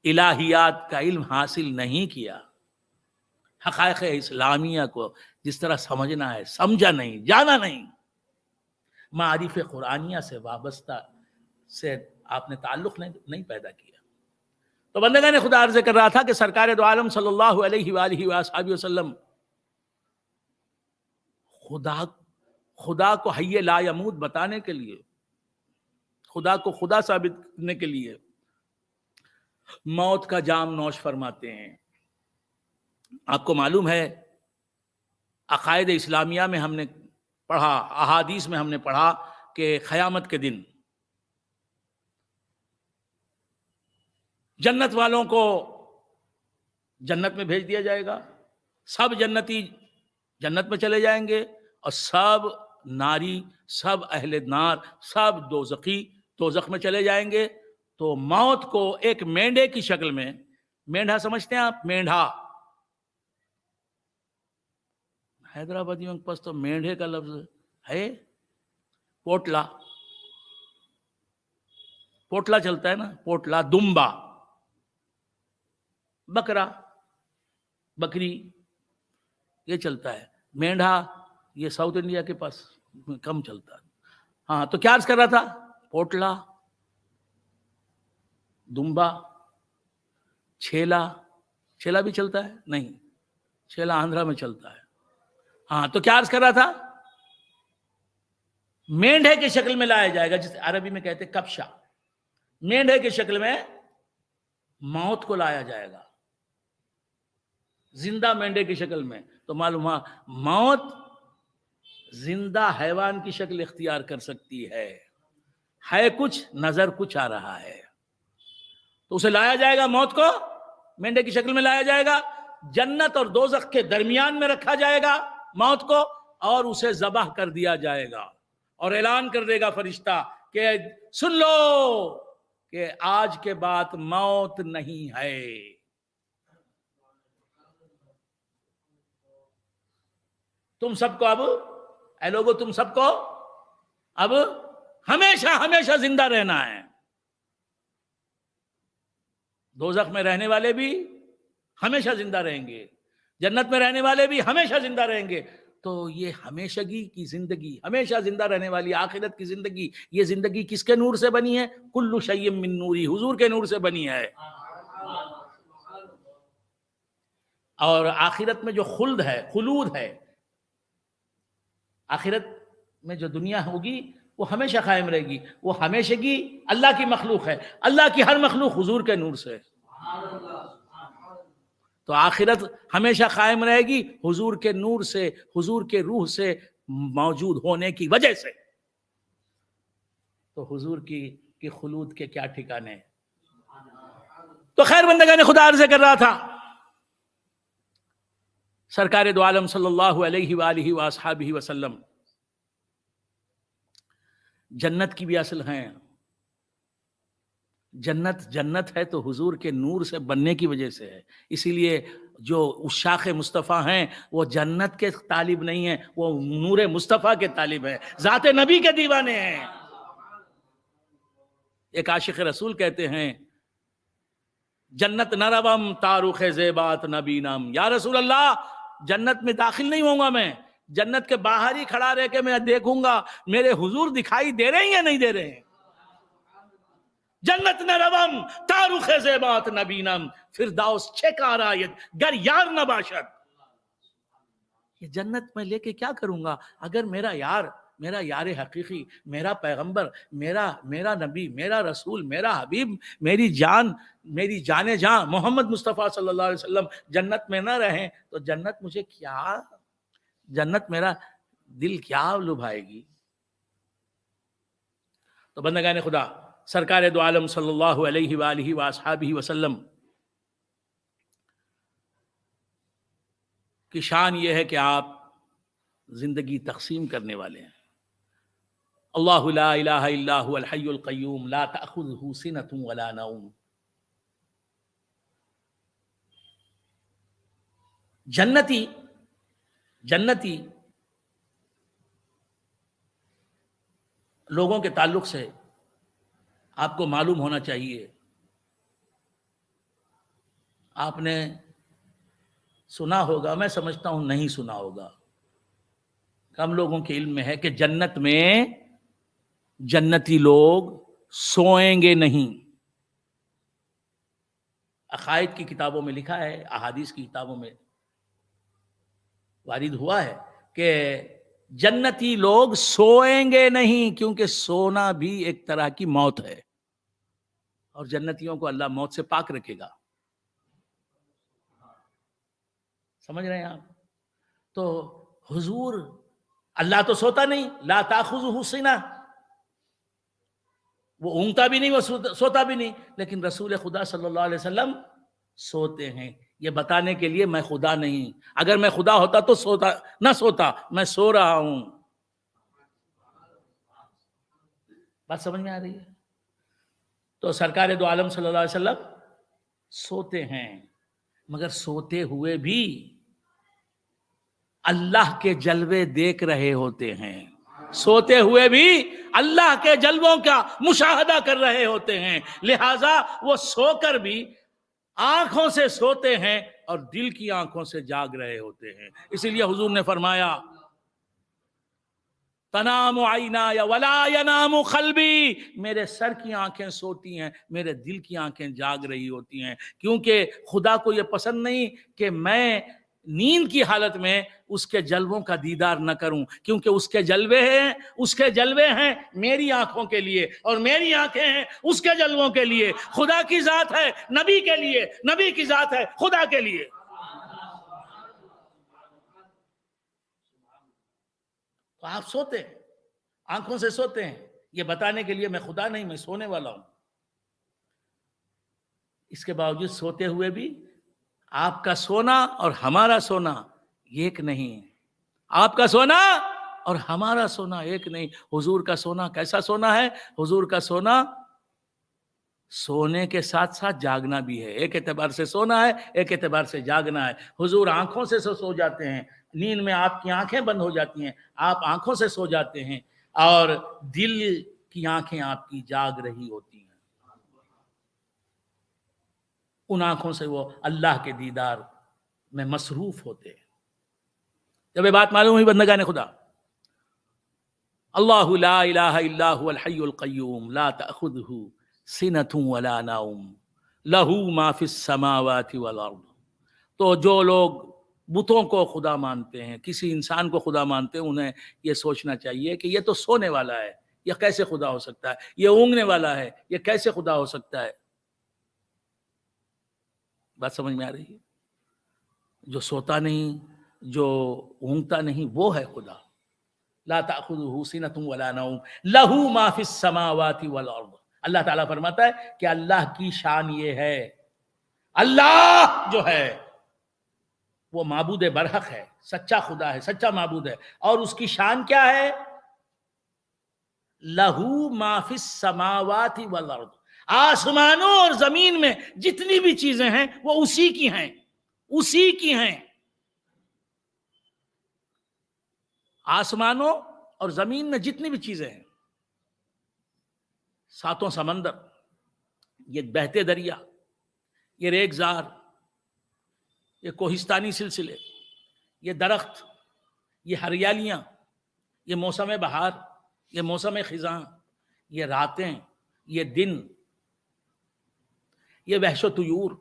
الہیات کا علم حاصل نہیں کیا، حقائق اسلامیہ کو جس طرح سمجھنا ہے سمجھا نہیں، جانا نہیں. معارف قرآنیہ سے وابستہ سے آپ نے تعلق نہیں پیدا کیا. تو بندگان خدا، عرض کر رہا تھا کہ سرکار دو عالم صلی اللہ علیہ وآلہ وآصحابہ وسلم خدا کو حی لا یموت بتانے کے لیے، خدا کو خدا ثابت کرنے کے لیے موت کا جام نوش فرماتے ہیں. آپ کو معلوم ہے عقائد اسلامیہ میں ہم نے پڑھا، احادیث میں ہم نے پڑھا کہ قیامت کے دن جنت والوں کو جنت میں بھیج دیا جائے گا، سب جنتی جنت میں چلے جائیں گے، اور سب ناری، سب اہل نار، سب دوزخی دوزخ میں چلے جائیں گے. تو موت کو ایک مینڈے کی شکل میں، مینڈھا سمجھتے ہیں آپ؟ مینڈھا حیدرآبادیوں کے پاس تو مینڈھے کا لفظ ہے. پوٹلا، پوٹلا چلتا ہے نا، پوٹلا، دمبا، بکرا، بکری، یہ چلتا ہے. مینڈھا یہ ساؤتھ انڈیا کے پاس کم چلتا ہے. ہاں تو کیا عرض کر رہا تھا؟ پوٹلا، دمبا، چھیلا. چھیلا بھی چلتا ہے؟ نہیں، چھیلا آندھرا میں چلتا ہے. ہاں تو کیا عرض کر رہا تھا؟ مینڈھے کی شکل میں لایا جائے گا، جسے عربی میں کہتے کپشا. مینڈھے کی شکل میں موت کو لایا جائے گا، زندہ مینڈے کی شکل میں. تو معلوم ہوا موت زندہ حیوان کی شکل اختیار کر سکتی ہے کچھ، نظر کچھ آ رہا ہے. تو اسے لایا جائے گا، موت کو مینڈے کی شکل میں لایا جائے گا، جنت اور دوزخ کے درمیان میں رکھا جائے گا موت کو، اور اسے ذبح کر دیا جائے گا، اور اعلان کر دے گا فرشتہ کہ سن لو کہ آج کے بعد موت نہیں ہے. تم سب کو اب، اے لوگو تم سب کو اب ہمیشہ ہمیشہ زندہ رہنا ہے. دوزخ میں رہنے والے بھی ہمیشہ زندہ رہیں گے، جنت میں رہنے والے بھی ہمیشہ زندہ رہیں گے. تو یہ ہمیشگی کی زندگی، ہمیشہ زندہ رہنے والی آخرت کی زندگی، یہ زندگی کس کے نور سے بنی ہے؟ کل شیء من نوری، حضور کے نور سے بنی ہے. اور آخرت میں جو خلد ہے، خلود ہے، آخرت میں جو دنیا ہوگی وہ ہمیشہ قائم رہے گی. وہ ہمیشگی اللہ کی مخلوق ہے، اللہ کی ہر مخلوق حضور کے نور سے. تو آخرت ہمیشہ قائم رہے گی حضور کے نور سے، حضور کے روح سے موجود ہونے کی وجہ سے. تو حضور کی خلود کے کیا ٹھکانے. تو خیر بندگان خدا عرض کر رہا تھا، سرکار دو عالم صلی اللہ علیہ وآلہ وآصحابہ وسلم جنت کی بھی اصل ہیں. جنت ہے تو حضور کے نور سے بننے کی وجہ سے ہے. اسی لیے جو عشاق مصطفیٰ ہیں وہ جنت کے طالب نہیں ہیں، وہ نور مصطفیٰ کے طالب ہیں، ذات نبی کے دیوانے ہیں. ایک عاشق رسول کہتے ہیں جنت نہ روم تاروخ زیبات نبی نام. یا رسول اللہ جنت میں داخل نہیں ہوں گا، میں جنت کے باہر ہی کھڑا رہ کے میں دیکھوں گا میرے حضور دکھائی دے رہے ہیں یا نہیں دے رہے ہیں. جنت نہ روم تاروخ زیبات نبی نام، فردوس چھکار آید گر یار نہ باشد. یہ جنت میں لے کے کیا کروں گا اگر میرا یار حقیقی، میرا پیغمبر، میرا نبی، میرا رسول، میرا حبیب، میری جان جان محمد مصطفیٰ صلی اللہ علیہ وسلم جنت میں نہ رہیں تو جنت مجھے کیا، جنت میرا دل کیا لبھائے گی. تو بندگان خدا، سرکار دو عالم صلی اللہ علیہ وآلہ وآصحابہ وسلم کی شان یہ ہے کہ آپ زندگی تقسیم کرنے والے ہیں. اللہ لا الہ الا هو الحی القیوم لا تأخذہ سنۃ ولا نوم. جنتی لوگوں کے تعلق سے آپ کو معلوم ہونا چاہیے. آپ نے سنا ہوگا، میں سمجھتا ہوں نہیں سنا ہوگا، کم لوگوں کے علم میں ہے کہ جنت میں جنتی لوگ سوئیں گے نہیں. عقائد کی کتابوں میں لکھا ہے، احادیث کی کتابوں میں وارد ہوا ہے کہ جنتی لوگ سوئیں گے نہیں، کیونکہ سونا بھی ایک طرح کی موت ہے. اور جنتیوں کو اللہ موت سے پاک رکھے گا. سمجھ رہے ہیں آپ؟ تو حضور، اللہ تو سوتا نہیں، لا تاخذہ سنہ، وہ اونگتا بھی نہیں، وہ سوتا بھی نہیں، لیکن رسول خدا صلی اللہ علیہ وسلم سوتے ہیں. یہ بتانے کے لیے میں خدا نہیں، اگر میں خدا ہوتا تو نہ سوتا، میں سو رہا ہوں. بات سمجھ میں آ رہی ہے؟ تو سرکار دو عالم صلی اللہ علیہ وسلم سوتے ہیں، مگر سوتے ہوئے بھی اللہ کے جلوے دیکھ رہے ہوتے ہیں. سوتے ہوئے بھی اللہ کے جلووں کا مشاہدہ کر رہے ہوتے ہیں. لہذا وہ سو کر بھی آنکھوں سے سوتے ہیں اور دل کی آنکھوں سے جاگ رہے ہوتے ہیں. اسی لیے حضور نے فرمایا تنام عینایا ولا ینام قلبی، میرے سر کی آنکھیں سوتی ہیں، میرے دل کی آنکھیں جاگ رہی ہوتی ہیں. کیونکہ خدا کو یہ پسند نہیں کہ میں نیند کی حالت میں اس کے جلووں کا دیدار نہ کروں، کیونکہ اس کے جلوے ہیں میری آنکھوں کے لیے، اور میری آنکھیں ہیں اس کے جلووں کے لیے. خدا کی ذات ہے نبی کے لیے، نبی کی ذات ہے خدا کے لیے. تو آپ سوتے ہیں، آنکھوں سے سوتے ہیں، یہ بتانے کے لیے میں خدا نہیں، میں سونے والا ہوں. اس کے باوجود سوتے ہوئے بھی آپ کا سونا اور ہمارا سونا ایک نہیں. آپ کا سونا اور ہمارا سونا ایک نہیں. حضور کا سونا کیسا سونا ہے؟ حضور کا سونا سونے کے ساتھ ساتھ جاگنا بھی ہے. ایک اعتبار سے سونا ہے، ایک اعتبار سے جاگنا ہے. حضور آنکھوں سے سو جاتے ہیں، نیند میں آپ کی آنکھیں بند ہو جاتی ہیں، آپ آنکھوں سے سو جاتے ہیں، اور دل کی آنکھیں آپ کی جاگ رہی ہوتی ہیں. ان آنکھوں سے وہ اللہ کے دیدار میں مصروف ہوتے ہیں. جب یہ بات معلوم ہوئی بندگان خدا، اللہ لا الہ الا هو الحی القیوم لا تأخذہ سنۃ ولا نوم لہ ما فی السماوات والارض. تو جو لوگ بتوں کو خدا مانتے ہیں، کسی انسان کو خدا مانتے ہیں، انہیں یہ سوچنا چاہیے کہ یہ تو سونے والا ہے، یہ کیسے خدا ہو سکتا ہے؟ یہ اونگنے والا ہے، یہ کیسے خدا ہو سکتا ہے؟ بات سمجھ میں آ رہی ہے؟ جو سوتا نہیں، جو اونگتا نہیں، وہ ہے خدا. لا تأخذہ سنۃ ولا نوم لہ ما فی السماوات والارض. اللہ تعالیٰ فرماتا ہے کہ اللہ کی شان یہ ہے، اللہ جو ہے وہ معبود برحق ہے، سچا خدا ہے، سچا معبود ہے. اور اس کی شان کیا ہے؟ لہ ما فی السماوات والارض. آسمانوں اور زمین میں جتنی بھی چیزیں ہیں وہ اسی کی ہیں، اسی کی ہیں. آسمانوں اور زمین میں جتنی بھی چیزیں ہیں، ساتوں سمندر، یہ بہتے دریا، یہ ریگزار، یہ کوہستانی سلسلے، یہ درخت، یہ ہریالیاں، یہ موسم بہار، یہ موسم خزاں، یہ راتیں، یہ دن، یہ وحش و طیور،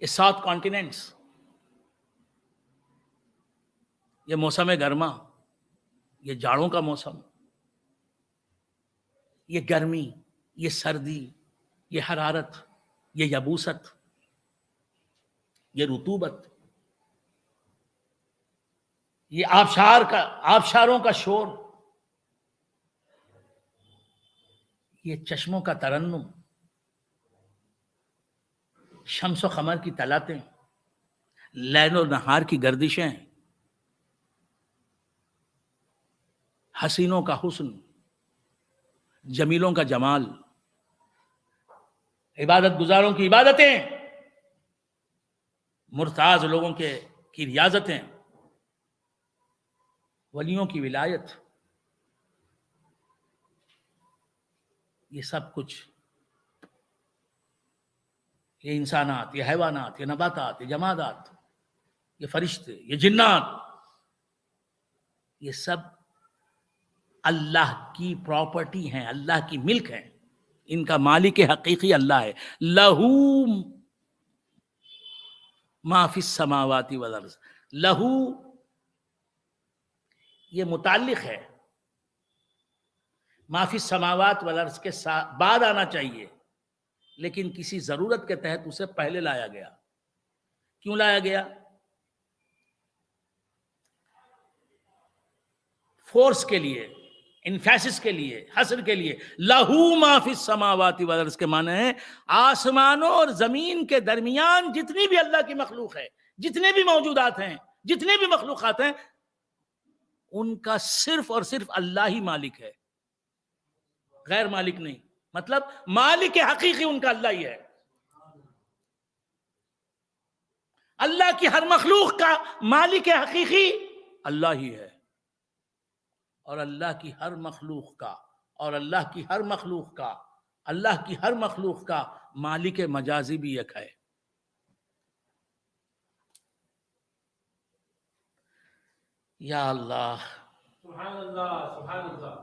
یہ 7 کانٹیننٹس، یہ موسم گرما، یہ جاڑوں کا موسم، یہ گرمی، یہ سردی، یہ حرارت، یہ یبوست، یہ رطوبت، یہ آبشاروں کا شور، یہ چشموں کا ترنم، شمس و قمر کی تلاتیں، لیل و نہار کی گردشیں، حسینوں کا حسن، جمیلوں کا جمال، عبادت گزاروں کی عبادتیں، مرتاض لوگوں کی ریاضتیں، ولیوں کی ولایت، یہ سب کچھ، یہ انسانات، یہ حیوانات، یہ نباتات، یہ جمادات، یہ فرشتے، یہ جنات، یہ سب اللہ کی پراپرٹی ہیں، اللہ کی ملک ہیں. ان کا مالک حقیقی اللہ ہے. لہو ما فی السماوات والارض. لہو یہ متعلق ہے معافی السماوات والارض کے بعد آنا چاہیے، لیکن کسی ضرورت کے تحت اسے پہلے لایا گیا۔ کیوں لایا گیا؟ فورس کے لیے، انفیسس کے لیے، حصر کے لیے۔ لہو ما فی السماوات والارض کے معنی ہے آسمانوں اور زمین کے درمیان جتنی بھی اللہ کی مخلوق ہے، جتنے بھی موجودات ہیں، جتنے بھی مخلوقات ہیں، ان کا صرف اور صرف اللہ ہی مالک ہے، غیر مالک نہیں۔ مطلب مالک حقیقی ان کا اللہ ہی ہے۔ اللہ کی ہر مخلوق کا مالک حقیقی اللہ ہی ہے، اور اللہ کی ہر مخلوق کا اللہ کی ہر مخلوق کا مالک مجازی بھی ایک ہے۔ یا اللہ، سبحان اللہ، سبحان اللہ،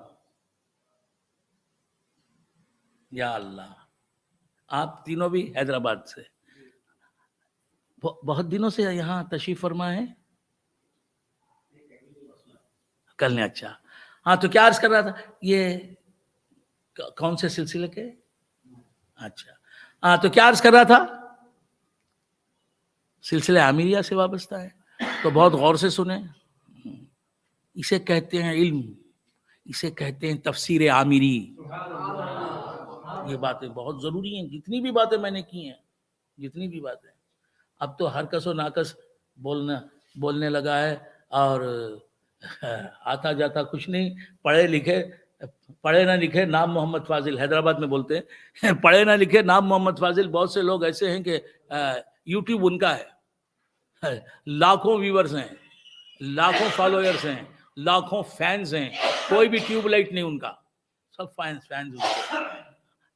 یا اللہ۔ آپ تینوں بھی حیدرآباد سے بہت دنوں سے یہاں تشریف فرما ہے؟ کل نے؟ اچھا، ہاں، تو کیا عرض کر رہا تھا؟ یہ کون سے سلسلے کے؟ اچھا، ہاں، تو کیا عرض کر رہا تھا؟ سلسلہ عامریہ سے وابستہ ہے، تو بہت غور سے سنیں۔ اسے کہتے ہیں علم، اسے کہتے ہیں تفسیر عامری۔ یہ باتیں بہت ضروری ہیں، جتنی بھی باتیں میں نے کی ہیں، جتنی بھی باتیں۔ اب تو ہر کس و ناکس بولنے لگا ہے، اور آتا جاتا کچھ نہیں۔ پڑھے نہ لکھے نام محمد فاضل، حیدرآباد میں بولتے ہیں پڑھے نہ لکھے نام محمد فاضل۔ بہت سے لوگ ایسے ہیں کہ یوٹیوب ان کا ہے، لاکھوں ویورز ہیں، لاکھوں فالوئرز ہیں، لاکھوں فینز ہیں، کوئی بھی ٹیوب لائٹ نہیں ان کا، سب فینز۔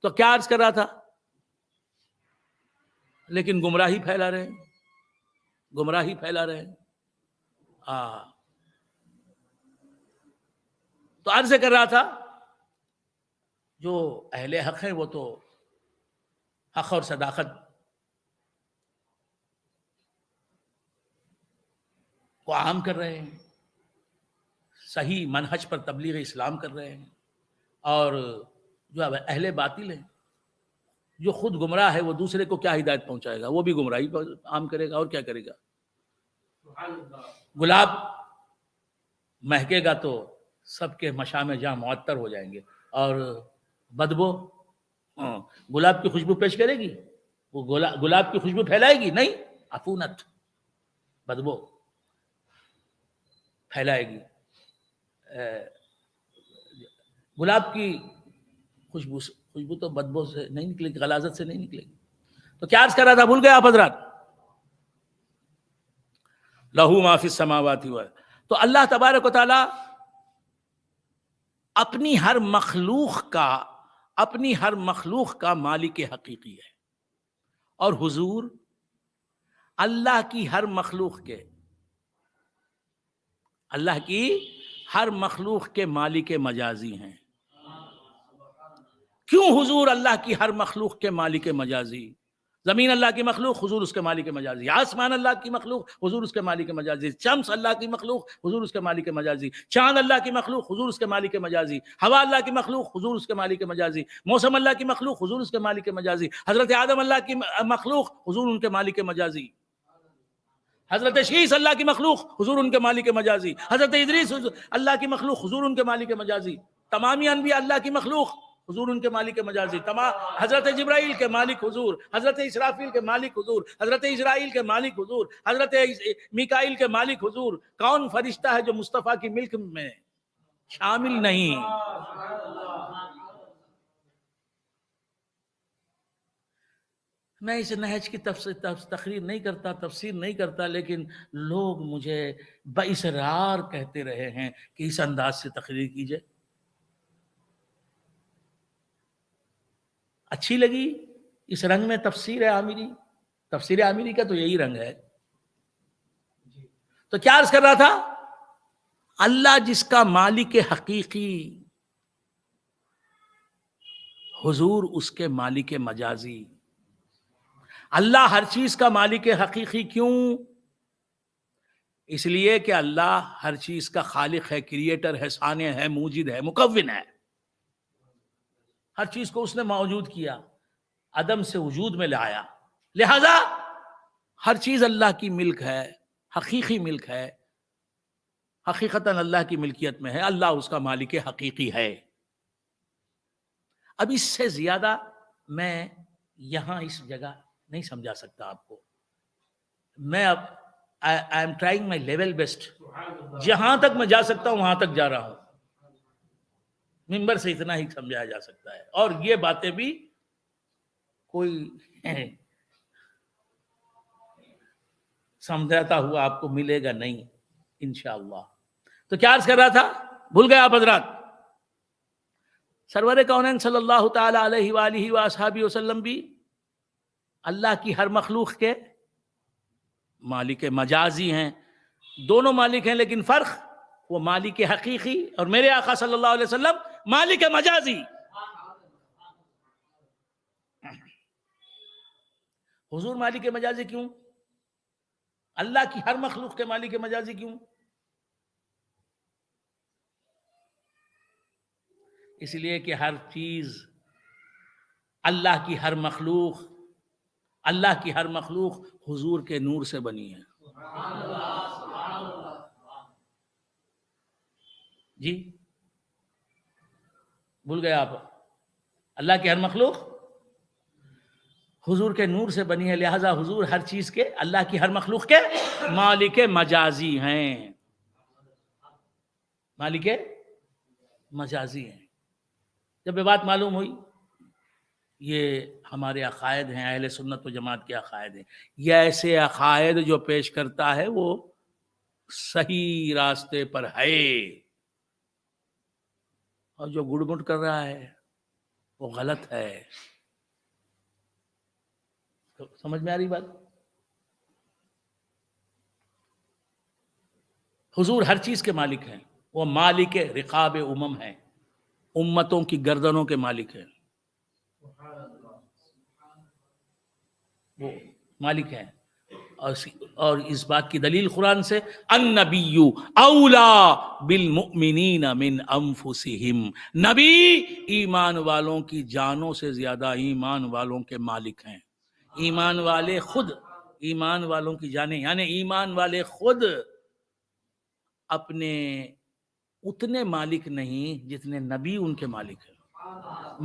تو کیا عرض کر رہا تھا؟ لیکن گمراہی پھیلا رہے ہیں، گمراہی پھیلا رہے ہیں۔ تو عرض کر رہا تھا، جو اہل حق ہیں وہ تو حق اور صداقت کو عام کر رہے ہیں، صحیح منہج پر تبلیغ اسلام کر رہے ہیں، اور جو اہل باطل ہیں، جو خود گمراہ ہے، وہ دوسرے کو کیا ہدایت پہنچائے گا؟ وہ بھی گمراہی پر عام کرے گا، اور کیا کرے گا؟ گلاب مہکے گا تو سب کے مشام جہاں معطر ہو جائیں گے، اور بدبو گلاب کی خوشبو پیش کرے گی؟ وہ گلاب کی خوشبو پھیلائے گی؟ نہیں، عفونت، بدبو پھیلائے گی۔ گلاب کی خوشبو تو بدبو سے نہیں نکلے گی، غلاظت سے نہیں نکلے گی۔ تو کیا عرض کر رہا تھا؟ بھول گئے آپ حضرات؟ لہو ما فی السماوات والارض۔ تو اللہ تبارک و تعالی اپنی ہر مخلوق کا مالک حقیقی ہے، اور حضور اللہ کی ہر مخلوق کے مالک مجازی ہیں۔ کیوں حضور اللہ کی ہر مخلوق کے مالک مجازی؟ زمین اللہ کی مخلوق، حضور اس کے مالک مجازی۔ آسمان اللہ کی مخلوق، حضور اس کے مالک مجازی۔ شمس اللہ کی مخلوق، حضور اس کے مالک مجازی۔ چاند اللہ کی مخلوق، حضور اس کے مالک مجازی۔ ہوا اللہ کی مخلوق، حضور اس کے مالک مجازی۔ موسم اللہ کی مخلوق، حضور اس کے مالک مجازی۔ حضرت آدم اللہ کی مخلوق، حضور ان کے مالک مجازی۔ حضرت شیس اللہ کی مخلوق، حضور ان کے مالک مجازی۔ حضرت ادریس اللہ کی مخلوق، حضور ان کے مالک مجازی۔ تمامی انبیاء اللہ کی مخلوق، حضور ان کے مالک مجازی۔ حضرت جبرائیل کے مالک حضور، حضرت اسرافیل کے مالک حضور، حضرت اسرائیل کے مالک حضور، حضرت میکائیل کے مالک حضور۔ کون فرشتہ ہے جو مصطفیٰ کی ملک میں شامل نہیں؟ میں اس نہج کی تقریر نہیں کرتا، تفسیر نہیں کرتا، لیکن لوگ مجھے باصرار کہتے رہے ہیں کہ اس انداز سے تقریر کیجئے۔ اچھی لگی اس رنگ میں تفسیر عامری کا تو یہی رنگ ہے۔ تو کیا عرض کر رہا تھا؟ اللہ جس کا مالک حقیقی، حضور اس کے مالک مجازی۔ اللہ ہر چیز کا مالک حقیقی کیوں؟ اس لیے کہ اللہ ہر چیز کا خالق ہے، کریٹر ہے، صانع ہے، موجد ہے، مکون ہے۔ ہر چیز کو اس نے موجود کیا، عدم سے وجود میں لایا، لہذا ہر چیز اللہ کی ملک ہے، حقیقی ملک ہے، حقیقتاً اللہ کی ملکیت میں ہے، اللہ اس کا مالک حقیقی ہے۔ اب اس سے زیادہ میں یہاں اس جگہ نہیں سمجھا سکتا آپ کو، میں اب I am trying my level best, جہاں تک میں جا سکتا ہوں وہاں تک جا رہا ہوں، ممبر سے اتنا ہی سمجھایا جا سکتا ہے، اور یہ باتیں بھی کوئی سمجھاتا ہوا آپ کو ملے گا نہیں انشاءاللہ۔ تو کیا عرض کر رہا تھا، بھول گئے آپ حضرات؟ سرور کونین صلی اللہ تعالی علیہ وآلہ وآصحابہ وسلم بھی اللہ کی ہر مخلوق کے مالک مجازی ہیں، دونوں مالک ہیں، لیکن فرق وہ مالک حقیقی، اور میرے آقا صلی اللہ علیہ وسلم مالک مجازی۔ حضور مالک مجازی کیوں؟ اللہ کی ہر مخلوق کے مالک مجازی کیوں؟ اس لیے کہ ہر چیز اللہ کی ہر مخلوق، اللہ کی ہر مخلوق حضور کے نور سے بنی ہے۔ جی بھول گئے آپ؟ اللہ کی ہر مخلوق حضور کے نور سے بنی ہے، لہذا حضور ہر چیز کے، اللہ کی ہر مخلوق کے مالک مجازی ہیں، مالک مجازی ہیں۔ جب یہ بات معلوم ہوئی، یہ ہمارے عقائد ہیں، اہل سنت و جماعت کے عقائد ہیں، یہ ایسے عقائد جو پیش کرتا ہے وہ صحیح راستے پر ہے، اور جو گڑ گڑ کر رہا ہے وہ غلط ہے۔ سمجھ میں آ رہی بات؟ حضور ہر چیز کے مالک ہیں، وہ مالک رقاب امم ہیں، امتوں کی گردنوں کے مالک ہیں، وہ مالک ہیں۔ اور اس بات کی دلیل قرآن سے، النبی اولا بالمؤمنین من انفسہم، نبی ایمان والوں کی جانوں سے زیادہ ایمان والوں کے مالک ہیں۔ ایمان والے خود، ایمان والوں کی جانیں یعنی ایمان والے خود اپنے اتنے مالک نہیں جتنے نبی ان کے مالک ہیں۔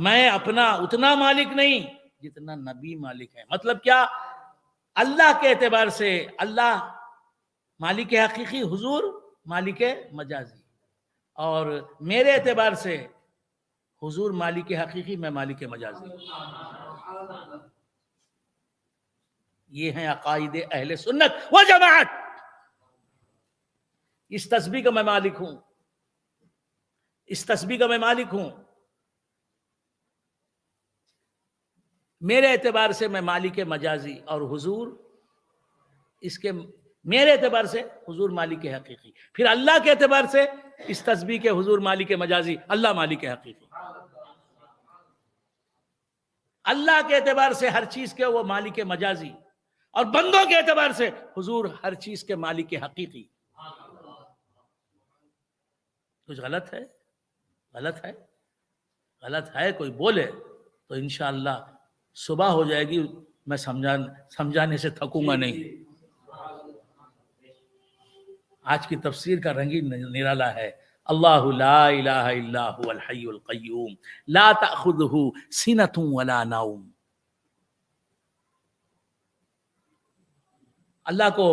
میں اپنا اتنا مالک نہیں جتنا نبی مالک ہے۔ مطلب کیا؟ اللہ کے اعتبار سے اللہ مالک حقیقی، حضور مالک مجازی، اور میرے اعتبار سے حضور مالک حقیقی، میں مالک مجازی۔ یہ ہیں عقائد اہل سنت و جماعت۔ اس تسبیح کا میں مالک ہوں، اس تسبیح کا میں مالک ہوں، میرے اعتبار سے میں مالک مجازی، اور حضور اس کے میرے اعتبار سے حضور مالک حقیقی۔ پھر اللہ کے اعتبار سے اس تسبیح کے حضور مالک مجازی، اللہ مالک حقیقی۔ اللہ کے اعتبار سے ہر چیز کے وہ مالک مجازی، اور بندوں کے اعتبار سے حضور ہر چیز کے مالک حقیقی۔ کچھ غلط ہے؟ غلط ہے؟ غلط ہے کوئی بولے تو انشاءاللہ صبح ہو جائے گی، میں سمجھانے سے تھکوں گا نہیں۔ آج کی تفسیر کا رنگ ہی نرالا ہے۔ اللہ لا الہ الا هو الحی القیوم لا تأخذہ سنۃ ولا نوم۔ اللہ کو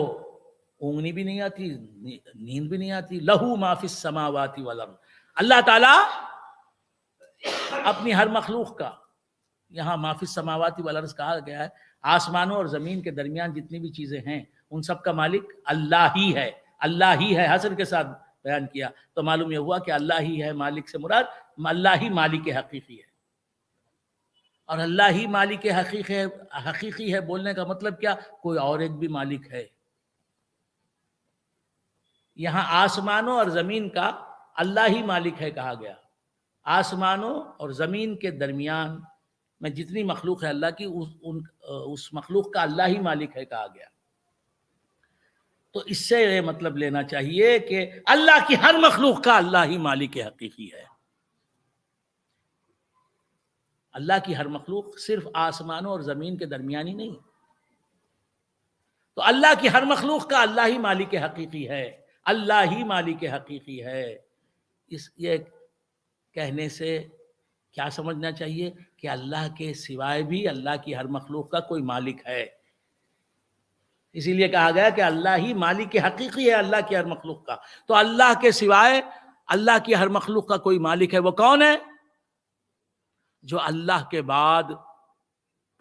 اونگنی بھی نہیں آتی، نیند بھی نہیں آتی۔ لہو ما فی السماوات والارض، اللہ تعالی اپنی ہر مخلوق کا، یہاں ما فی السماوات والارض کہا گیا ہے، آسمانوں اور زمین کے درمیان جتنی بھی چیزیں ہیں ان سب کا مالک اللہ ہی ہے، اللہ ہی ہے، حسر کے ساتھ بیان کیا تو معلوم یہ ہوا کہ اللہ ہی ہے، مالک سے مراد اللہ ہی مالک حقیقی ہے۔ اور اللہ ہی مالک حقیقی ہے بولنے کا مطلب کیا؟ کوئی اور ایک بھی مالک ہے۔ یہاں آسمانوں اور زمین کا اللہ ہی مالک ہے کہا گیا، آسمانوں اور زمین کے درمیان میں جتنی مخلوق ہے اللہ کی، اس مخلوق کا اللہ ہی مالک ہے کہا گیا۔ تو اس سے یہ مطلب لینا چاہیے کہ اللہ کی ہر مخلوق کا اللہ ہی مالک حقیقی ہے۔ اللہ کی ہر مخلوق صرف آسمانوں اور زمین کے درمیانی نہیں. تو اللہ کی ہر مخلوق کا اللہ ہی مالک حقیقی ہے، اللہ ہی مالک حقیقی ہے. یہ کہنے سے کیا سمجھنا چاہیے کہ اللہ کے سوائے بھی اللہ کی ہر مخلوق کا کوئی مالک ہے. اسی لیے کہا گیا کہ اللہ ہی مالک حقیقی ہے اللہ کی ہر مخلوق کا. تو اللہ کے سوائے اللہ کی ہر مخلوق کا کوئی مالک ہے. وہ کون ہے؟ جو اللہ کے بعد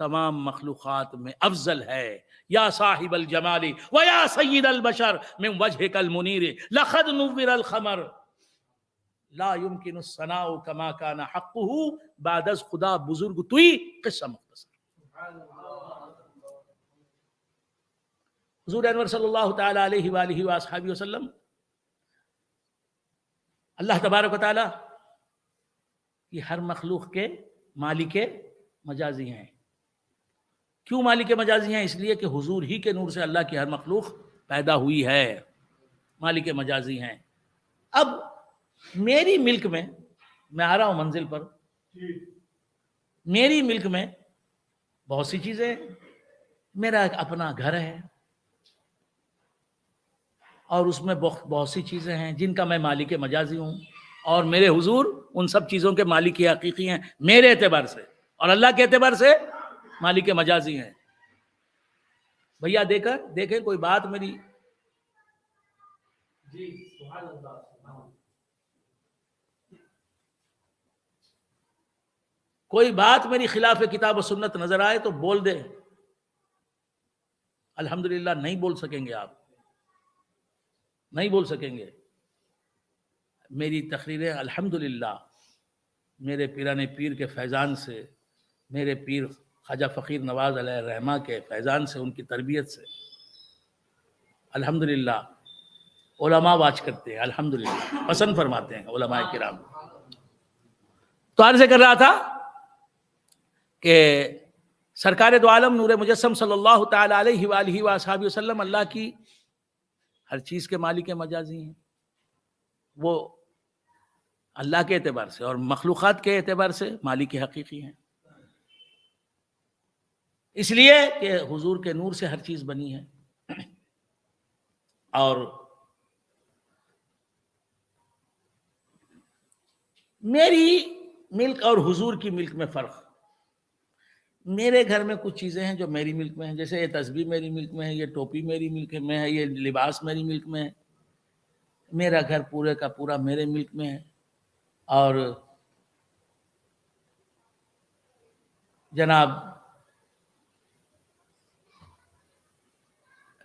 تمام مخلوقات میں افضل ہے. یا صاحب الجمال و یا سید البشر من وجهک المنیر لقد نور الخمر لا يمكن الثناء كما كان حقه بعد از خدا بزرگ توئی. قصہ مختصر. حضور انور صلی اللہ تعالی علیہ وآلہ وآصحابہ وسلم اللہ تبارک و تعالی کی ہر مخلوق کے مالک مجازی ہیں. کیوں مالک مجازی ہیں؟ اس لیے کہ حضور ہی کے نور سے اللہ کی ہر مخلوق پیدا ہوئی ہے. مالک مجازی ہیں. اب میری ملک میں آ رہا ہوں منزل پر. میری ملک میں بہت سی چیزیں ہیں. میرا ایک اپنا گھر ہے اور اس میں بہت سی چیزیں ہیں جن کا میں مالک مجازی ہوں، اور میرے حضور ان سب چیزوں کے مالک حقیقی ہیں میرے اعتبار سے، اور اللہ کے اعتبار سے مالک مجازی ہیں. بھیا دیکھیں کوئی بات میری جی سبحان اللہ سبحان اللہ. کوئی بات میری خلاف کتاب و سنت نظر آئے تو بول دے. الحمدللہ نہیں بول سکیں گے، آپ نہیں بول سکیں گے. میری تقریریں الحمدللہ میرے پیران پیر کے فیضان سے، میرے پیر خواجہ فقیر نواز علیہ الرحمہ کے فیضان سے، ان کی تربیت سے الحمدللہ علماء واچ کرتے ہیں، الحمدللہ پسند فرماتے ہیں علماء کرام. تو عرض کر رہا تھا کہ سرکار دو عالم نور مجسم صلی اللہ تعالی علیہ وآلہ وآصحابہ وسلم اللہ کی ہر چیز کے مالک مجازی ہیں. وہ اللہ کے اعتبار سے اور مخلوقات کے اعتبار سے مالک حقیقی ہیں. اس لیے کہ حضور کے نور سے ہر چیز بنی ہے. اور میری ملک اور حضور کی ملک میں فرق. میرے گھر میں کچھ چیزیں ہیں جو میری ملک میں ہیں، جیسے یہ تسبیح میری ملک میں ہے، یہ ٹوپی میری ملک میں ہے، یہ لباس میری ملک میں ہے. میرا گھر پورے کا پورا میرے ملک میں ہے. اور جناب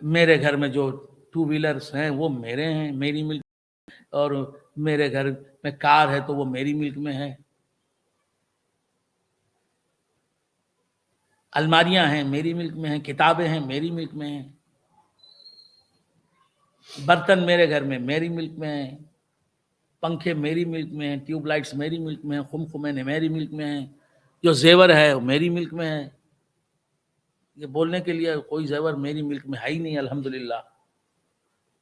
میرے گھر میں جو 2 ویلرز ہیں وہ میرے ہیں، میری ملک میں. اور میرے گھر میں کار ہے تو وہ میری ملک میں ہے. الماریاں ہیں میری ملک میں ہیں، کتابیں ہیں میری ملک میں ہیں، برتن میرے گھر میں میری ملک میں ہیں، پنکھے میری ملک میں ہیں، ٹیوب لائٹس میری ملک میں ہیں، خمخمے میری ملک میں ہیں، جو زیور ہے وہ میری ملک میں ہے. یہ بولنے کے لیے کوئی زیور میری ملک میں ہے ہی نہیں الحمدللہ.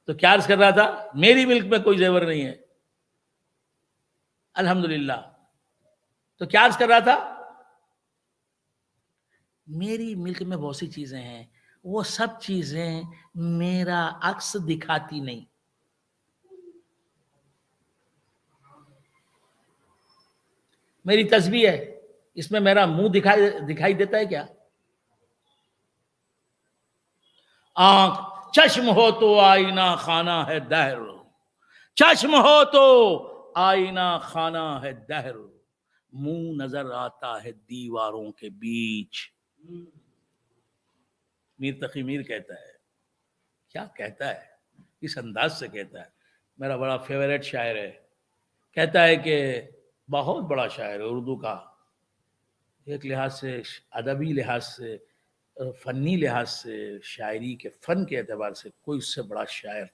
تو کیا عرض کر رہا تھا؟ میری ملک میں کوئی زیور نہیں ہے الحمدللہ. تو کیا عرض کر رہا تھا؟ میری ملک میں بہت سی چیزیں ہیں، وہ سب چیزیں میرا عکس دکھاتی نہیں. میری تسبیح ہے، اس میں میرا منہ دکھائی دیتا ہے کیا؟ آنکھ چشم ہو تو آئینہ خانہ ہے دہر، چشم ہو تو آئینہ خانہ ہے دہر، منہ نظر آتا ہے دیواروں کے بیچ. میر تقی میر کہتا ہے. کیا کہتا ہے؟ اس انداز سے کہتا ہے. میرا بڑا فیوریٹ شاعر ہے. کہتا ہے کہ بہت بڑا شاعر ہے اردو کا، ایک لحاظ سے ادبی لحاظ سے، فنی لحاظ سے، شاعری کے فن کے اعتبار سے کوئی اس سے بڑا شاعر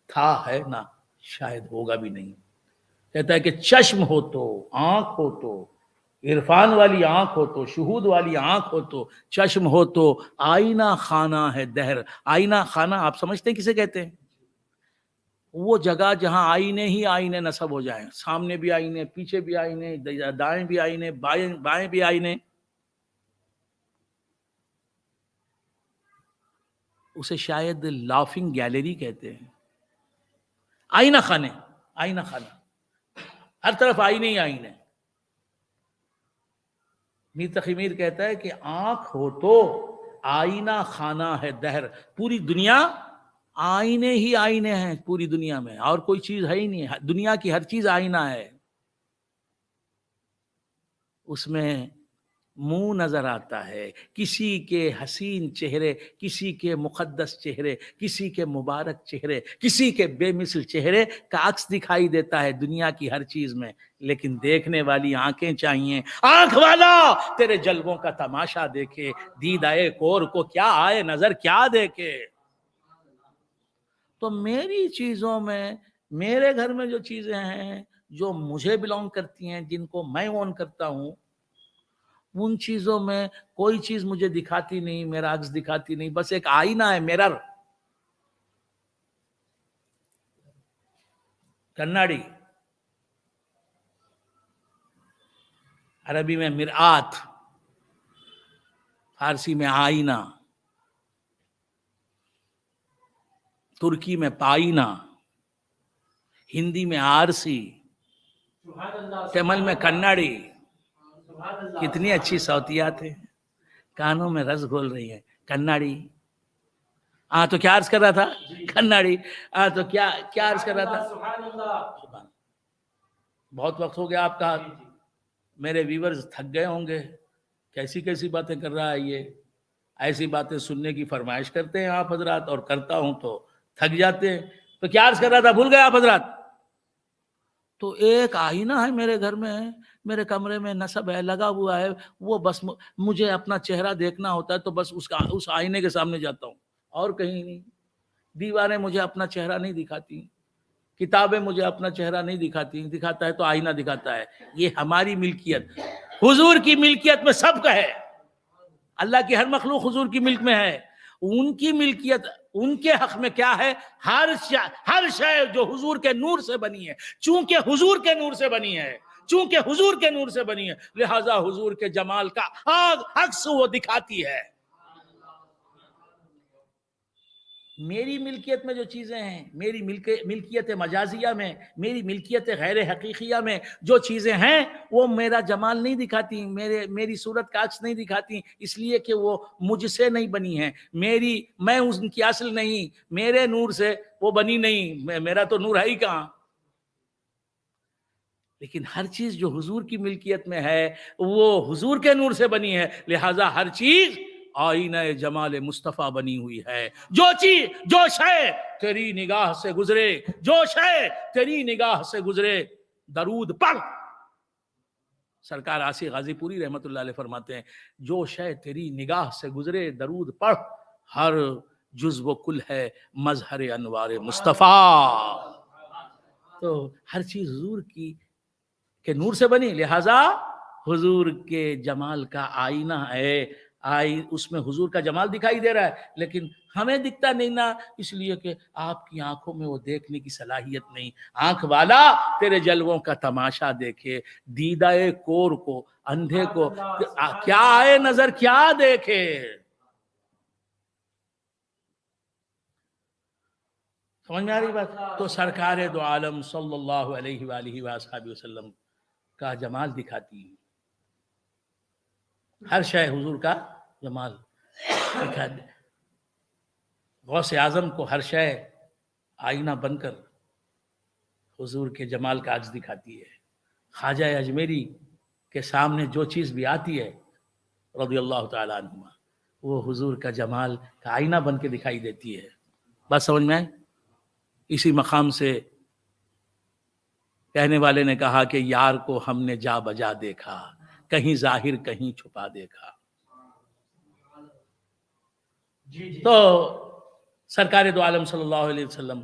تھا ہے نہ، شاید ہوگا بھی نہیں. کہتا ہے کہ چشم ہو تو، آنکھ ہو تو، عرفان والی آنکھ ہو تو، شہود والی آنکھ ہو تو، چشم ہو تو آئینہ خانہ ہے دہر. آئینہ خانہ آپ سمجھتے ہیں کسے کہتے ہیں؟ وہ جگہ جہاں آئینے ہی آئینے نصب ہو جائیں، سامنے بھی آئینے، پیچھے بھی آئینے، دائیں بھی آئینے، بائیں بھی آئینے، اسے شاید لافنگ گیلری کہتے ہیں. آئینہ خانے، آئینہ خانہ، ہر طرف آئینے ہی آئینے. میر تقی میر کہتا ہے کہ آنکھ ہو تو آئینہ خانہ ہے دہر. پوری دنیا آئینے ہی آئینے ہیں، پوری دنیا میں اور کوئی چیز ہے ہی نہیں. دنیا کی ہر چیز آئینہ ہے. اس میں منہ نظر آتا ہے، کسی کے حسین چہرے، کسی کے مقدس چہرے، کسی کے مبارک چہرے، کسی کے بے مثل چہرے کا عکس دکھائی دیتا ہے دنیا کی ہر چیز میں. لیکن دیکھنے والی آنکھیں چاہیے. آنکھ والا تیرے جلووں کا تماشا دیکھے، دید آئے کور کو کیا آئے نظر کیا دیکھے. تو میری چیزوں میں، میرے گھر میں جو چیزیں ہیں جو مجھے بلونگ کرتی ہیں، جن کو میں اون کرتا ہوں، ان چیزوں میں کوئی چیز مجھے دکھاتی نہیں، میرا عکس دکھاتی نہیں. بس ایک آئینہ ہے، میرر، کناڑی، عربی میں مرآت، فارسی میں آئینہ، ترکی میں پائینہ، ہندی میں آرسی، تمل میں کناڑی. کتنی اچھی صوتیات ہیں، کانوں میں رس گھول رہی ہیں. کناڑی. ہاں تو کیا عرض کر رہا تھا؟ کناڑی. ہاں تو کیا عرض کر رہا تھا؟ سبحان اللہ. بہت وقت ہو گیا آپ کا، میرے ویورز تھک گئے ہوں گے. کیسی کیسی باتیں کر رہا ہے یہ. ایسی باتیں سننے کی فرمائش کرتے ہیں آپ حضرات، اور کرتا ہوں تو تھک جاتے ہیں. تو کیا عرض کر رہا تھا، بھول گئے آپ حضرات؟ تو ایک آئینہ ہے میرے گھر میں، میرے کمرے میں نصب ہے، لگا ہوا ہے. وہ بس مجھے اپنا چہرہ دیکھنا ہوتا ہے تو بس اس آئینے کے سامنے جاتا ہوں، اور کہیں نہیں. دیواریں مجھے اپنا چہرہ نہیں دکھاتی، کتابیں مجھے اپنا چہرہ نہیں دکھاتی. دکھاتا ہے تو آئینہ دکھاتا ہے. یہ ہماری ملکیت، حضور کی ملکیت میں سب کا ہے. اللہ کی ہر مخلوق حضور کی ملک میں ہے. ان کی ملکیت، ان کے حق میں کیا ہے؟ ہر شے جو حضور کے نور سے بنی ہے، چونکہ حضور کے نور سے بنی ہے، چونکہ حضور کے نور سے بنی ہے، لہذا حضور کے جمال کا عکس وہ دکھاتی ہے. میری ملکیت میں جو چیزیں ہیں، میری ملکیت مجازیہ میں، میری ملکیت غیر حقیقیہ میں جو چیزیں ہیں، وہ میرا جمال نہیں دکھاتی، میری صورت کا عکس نہیں دکھاتی، اس لیے کہ وہ مجھ سے نہیں بنی ہیں. میں ان کی اصل نہیں، میرے نور سے وہ بنی نہیں، میرا تو نور ہے ہی کہاں. لیکن ہر چیز جو حضور کی ملکیت میں ہے وہ حضور کے نور سے بنی ہے، لہذا ہر چیز آئینہ جمال مصطفیٰ بنی ہوئی ہے. جو شے تیری نگاہ سے گزرے، جو شے تیری نگاہ سے گزرے، درود پڑھ. سرکار آصف غازی پوری رحمت اللہ علیہ فرماتے ہیں، جو شے تیری نگاہ سے گزرے درود پڑھ، ہر جزو و کل ہے مظہر انوار مصطفیٰ. تو ہر چیز حضور کی کے نور سے بنی، لہذا حضور کے جمال کا آئینہ ہے. اس میں حضور کا جمال دکھائی دے رہا ہے، لیکن ہمیں دکھتا نہیں نا، اس لیے کہ آپ کی آنکھوں میں وہ دیکھنے کی صلاحیت نہیں. آنکھ والا تیرے جلووں کا تماشا دیکھے، دیدہ کور کو، اندھے کو کیا آئے نظر کیا دیکھے. سمجھ میں آ رہی بات؟ تو سرکار دو عالم صلی اللہ علیہ وآلہ وآلہ وسلم کا جمال دکھاتی ہے. ہر شے حضور کا جمال دکھاتی. غوث اعظم کو ہر شے آئینہ بن کر حضور کے جمال کا عکس دکھاتی ہے. خواجہ اجمیری کے سامنے جو چیز بھی آتی ہے رضی اللہ تعالی عنہما، وہ حضور کا جمال کا آئینہ بن کے دکھائی دیتی ہے. بات سمجھ میں آئے؟ اسی مقام سے کہنے والے نے کہا کہ یار کو ہم نے جا بجا دیکھا، کہیں ظاہر کہیں چھپا دیکھا. تو سرکار دو عالم صلی اللہ علیہ وسلم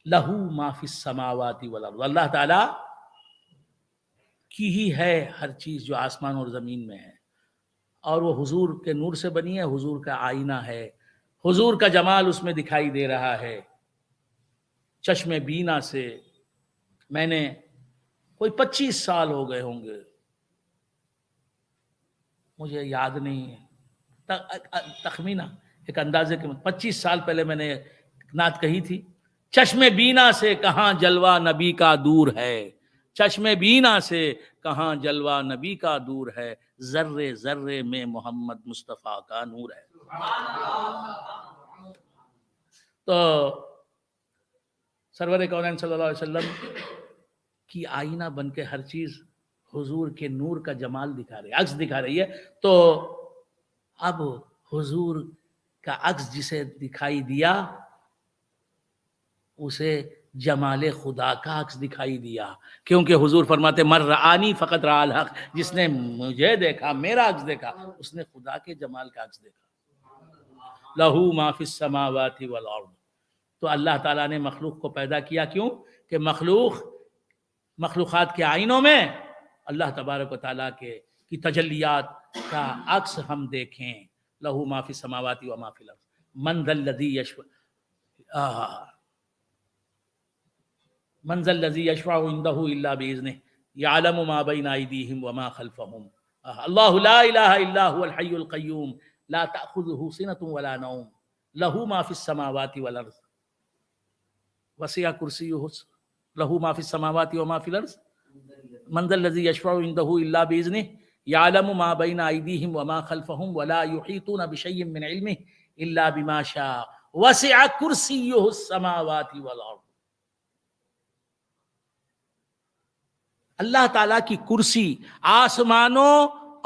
لہو ما فی السماوات والارض، اللہ تعالی کی ہی ہے ہر چیز جو آسمان اور زمین میں ہے، اور وہ حضور کے نور سے بنی ہے، حضور کا آئینہ ہے، حضور کا جمال اس میں دکھائی دے رہا ہے. چشم بینا سے میں نے کوئی 25 سال ہو گئے ہوں گے، مجھے یاد نہیں ہے، تخمینہ ایک اندازے کے 25 سال پہلے میں نے نعت کہی تھی، چشم بینا سے کہاں جلوہ نبی کا دور ہے، چشم بینا سے کہاں جلوہ نبی کا دور ہے، ذرے ذرے میں محمد مصطفیٰ کا نور ہے۔ تو سرور کونین صلی اللہ علیہ وسلم کی آئینہ بن کے ہر چیز حضور کے نور کا جمال دکھا رہی ہے، عکس دکھا رہی ہے۔ تو اب حضور کا عکس جسے دکھائی دیا اسے جمال خدا کا عکس دکھائی دیا، کیونکہ حضور فرماتے من رآنی فقط رأى الحق، جس نے مجھے دیکھا، میرا عکس دیکھا، اس نے خدا کے جمال کا عکس دیکھا۔ لہو ما فی السماوات والارض۔ تو اللہ تعالیٰ نے مخلوق کو پیدا کیا، کیوں کہ مخلوقات کے آئینوں میں اللہ تبارک و تعالیٰ کی تجلیات کا عکس ہم دیکھیں۔ لہو ما فی السماوات و ما فی الارض من ذا الذی یشفع عنده الا باذنہ یعلم ما بین ایدیہم وما خلفہم اللہ لا الہ الا هو الحی القیوم لا تأخذہ سنۃ ولا نوم لہ ما فی السماوات والارض وسع کرسیہ لہ ما فی السماوات وما فی الارض من ذا الذی یشفع عنده الا باذنہ یعلم ما بین ایدیہم وما خلفہم ولا یحیطون بشیء من علمہ الا بما شاء وسع کرسیہ السماوات والارض۔ اللہ تعالیٰ کی کرسی آسمانوں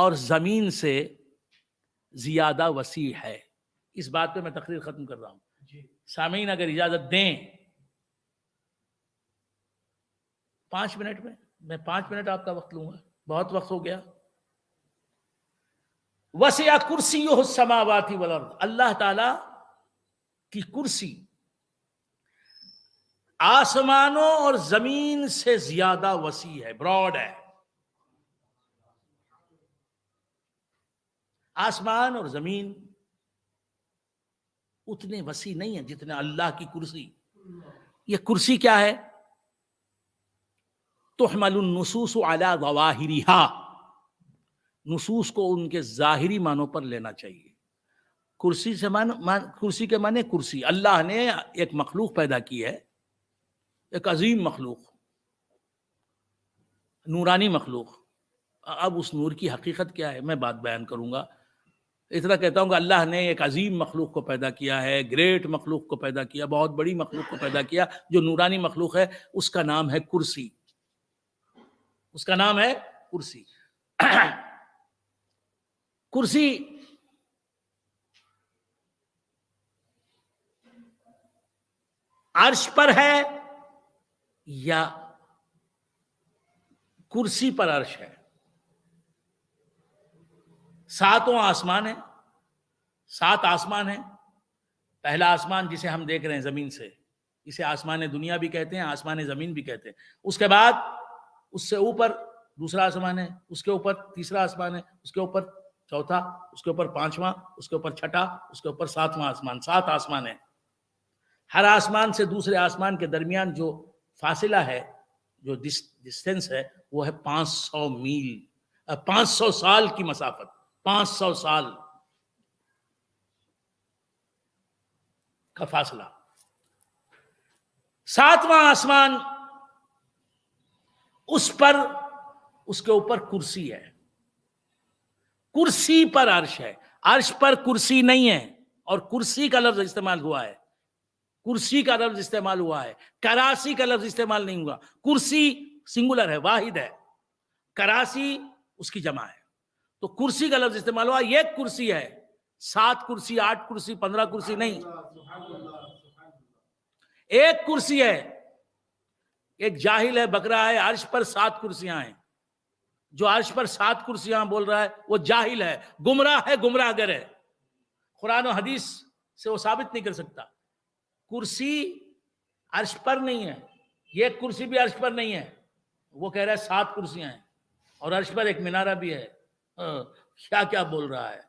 اور زمین سے زیادہ وسیع ہے۔ اس بات پہ میں تقریر ختم کر رہا ہوں۔ سامعین اگر اجازت دیں 5 منٹ میں 5 منٹ آپ کا وقت لوں گا، بہت وقت ہو گیا۔ وسع کرسیہ السماوات والارض، اللہ تعالیٰ کی کرسی آسمانوں اور زمین سے زیادہ وسیع ہے، براڈ ہے۔ آسمان اور زمین اتنے وسیع نہیں ہیں جتنے اللہ کی کرسی۔ یہ کرسی کیا ہے؟ تحمل النصوص علی ظواہرها، نصوص کو ان کے ظاہری معنوں پر لینا چاہیے۔ کرسی سے کرسی کے معنی کرسی، اللہ نے ایک مخلوق پیدا کی ہے، ایک عظیم مخلوق، نورانی مخلوق۔ اب اس نور کی حقیقت کیا ہے میں بات بیان کروں گا۔ اتنا کہتا ہوں کہ اللہ نے ایک عظیم مخلوق کو پیدا کیا ہے، گریٹ مخلوق کو پیدا کیا، بہت بڑی مخلوق کو پیدا کیا جو نورانی مخلوق ہے، اس کا نام ہے کرسی، اس کا نام ہے کرسی۔ کرسی عرش پر ہے یا کرسی پر عرش ہے؟ 7 آسمان ہیں، 7 آسمان ہیں۔ پہلا آسمان جسے ہم دیکھ رہے ہیں زمین سے، اسے آسمان دنیا بھی کہتے ہیں، آسمان زمین بھی کہتے ہیں۔ اس کے بعد اس سے اوپر دوسرا آسمان ہے، اس کے اوپر تیسرا آسمان ہے، اس کے اوپر چوتھا، اس کے اوپر 5واں، اس کے اوپر چھٹا، اس کے اوپر 7واں آسمان۔ 7 آسمان ہیں۔ ہر آسمان سے دوسرے آسمان کے درمیان جو فاصلہ ہے، جو ڈسٹینس ہے، وہ ہے 500 میل، 500 سال کی مسافت، 500 سال کا فاصلہ۔ 7واں آسمان، اس کے اوپر کرسی ہے، کرسی پر عرش ہے، عرش پر کرسی نہیں ہے۔ اور کرسی کا لفظ استعمال ہوا ہے، کرسی کا لفظ استعمال ہوا ہے، کراسی کا لفظ استعمال نہیں ہوا۔ کرسی سنگولر ہے، واحد ہے، کراسی اس کی جمع ہے۔ تو کرسی کا لفظ استعمال ہوا، یہ کرسی ہے، 7 کرسی، 8 کرسی، 15 کرسی نہیں، ایک کرسی ہے۔ ایک جاہل ہے، بکرا ہے، عرش پر 7 کرسیاں ہیں۔ جو عرش پر 7 کرسیاں بول رہا ہے وہ جاہل ہے، گمراہ ہے، گمراہ گر ہے، قرآن و حدیث سے وہ ثابت نہیں کر سکتا۔ کرسی عرش پر نہیں ہے، یہ کرسی بھی عرش پر نہیں ہے، وہ کہہ رہا ہے 7 کرسیاں ہیں اور عرش پر ایک منارہ بھی ہے۔ کیا کیا بول رہا ہے،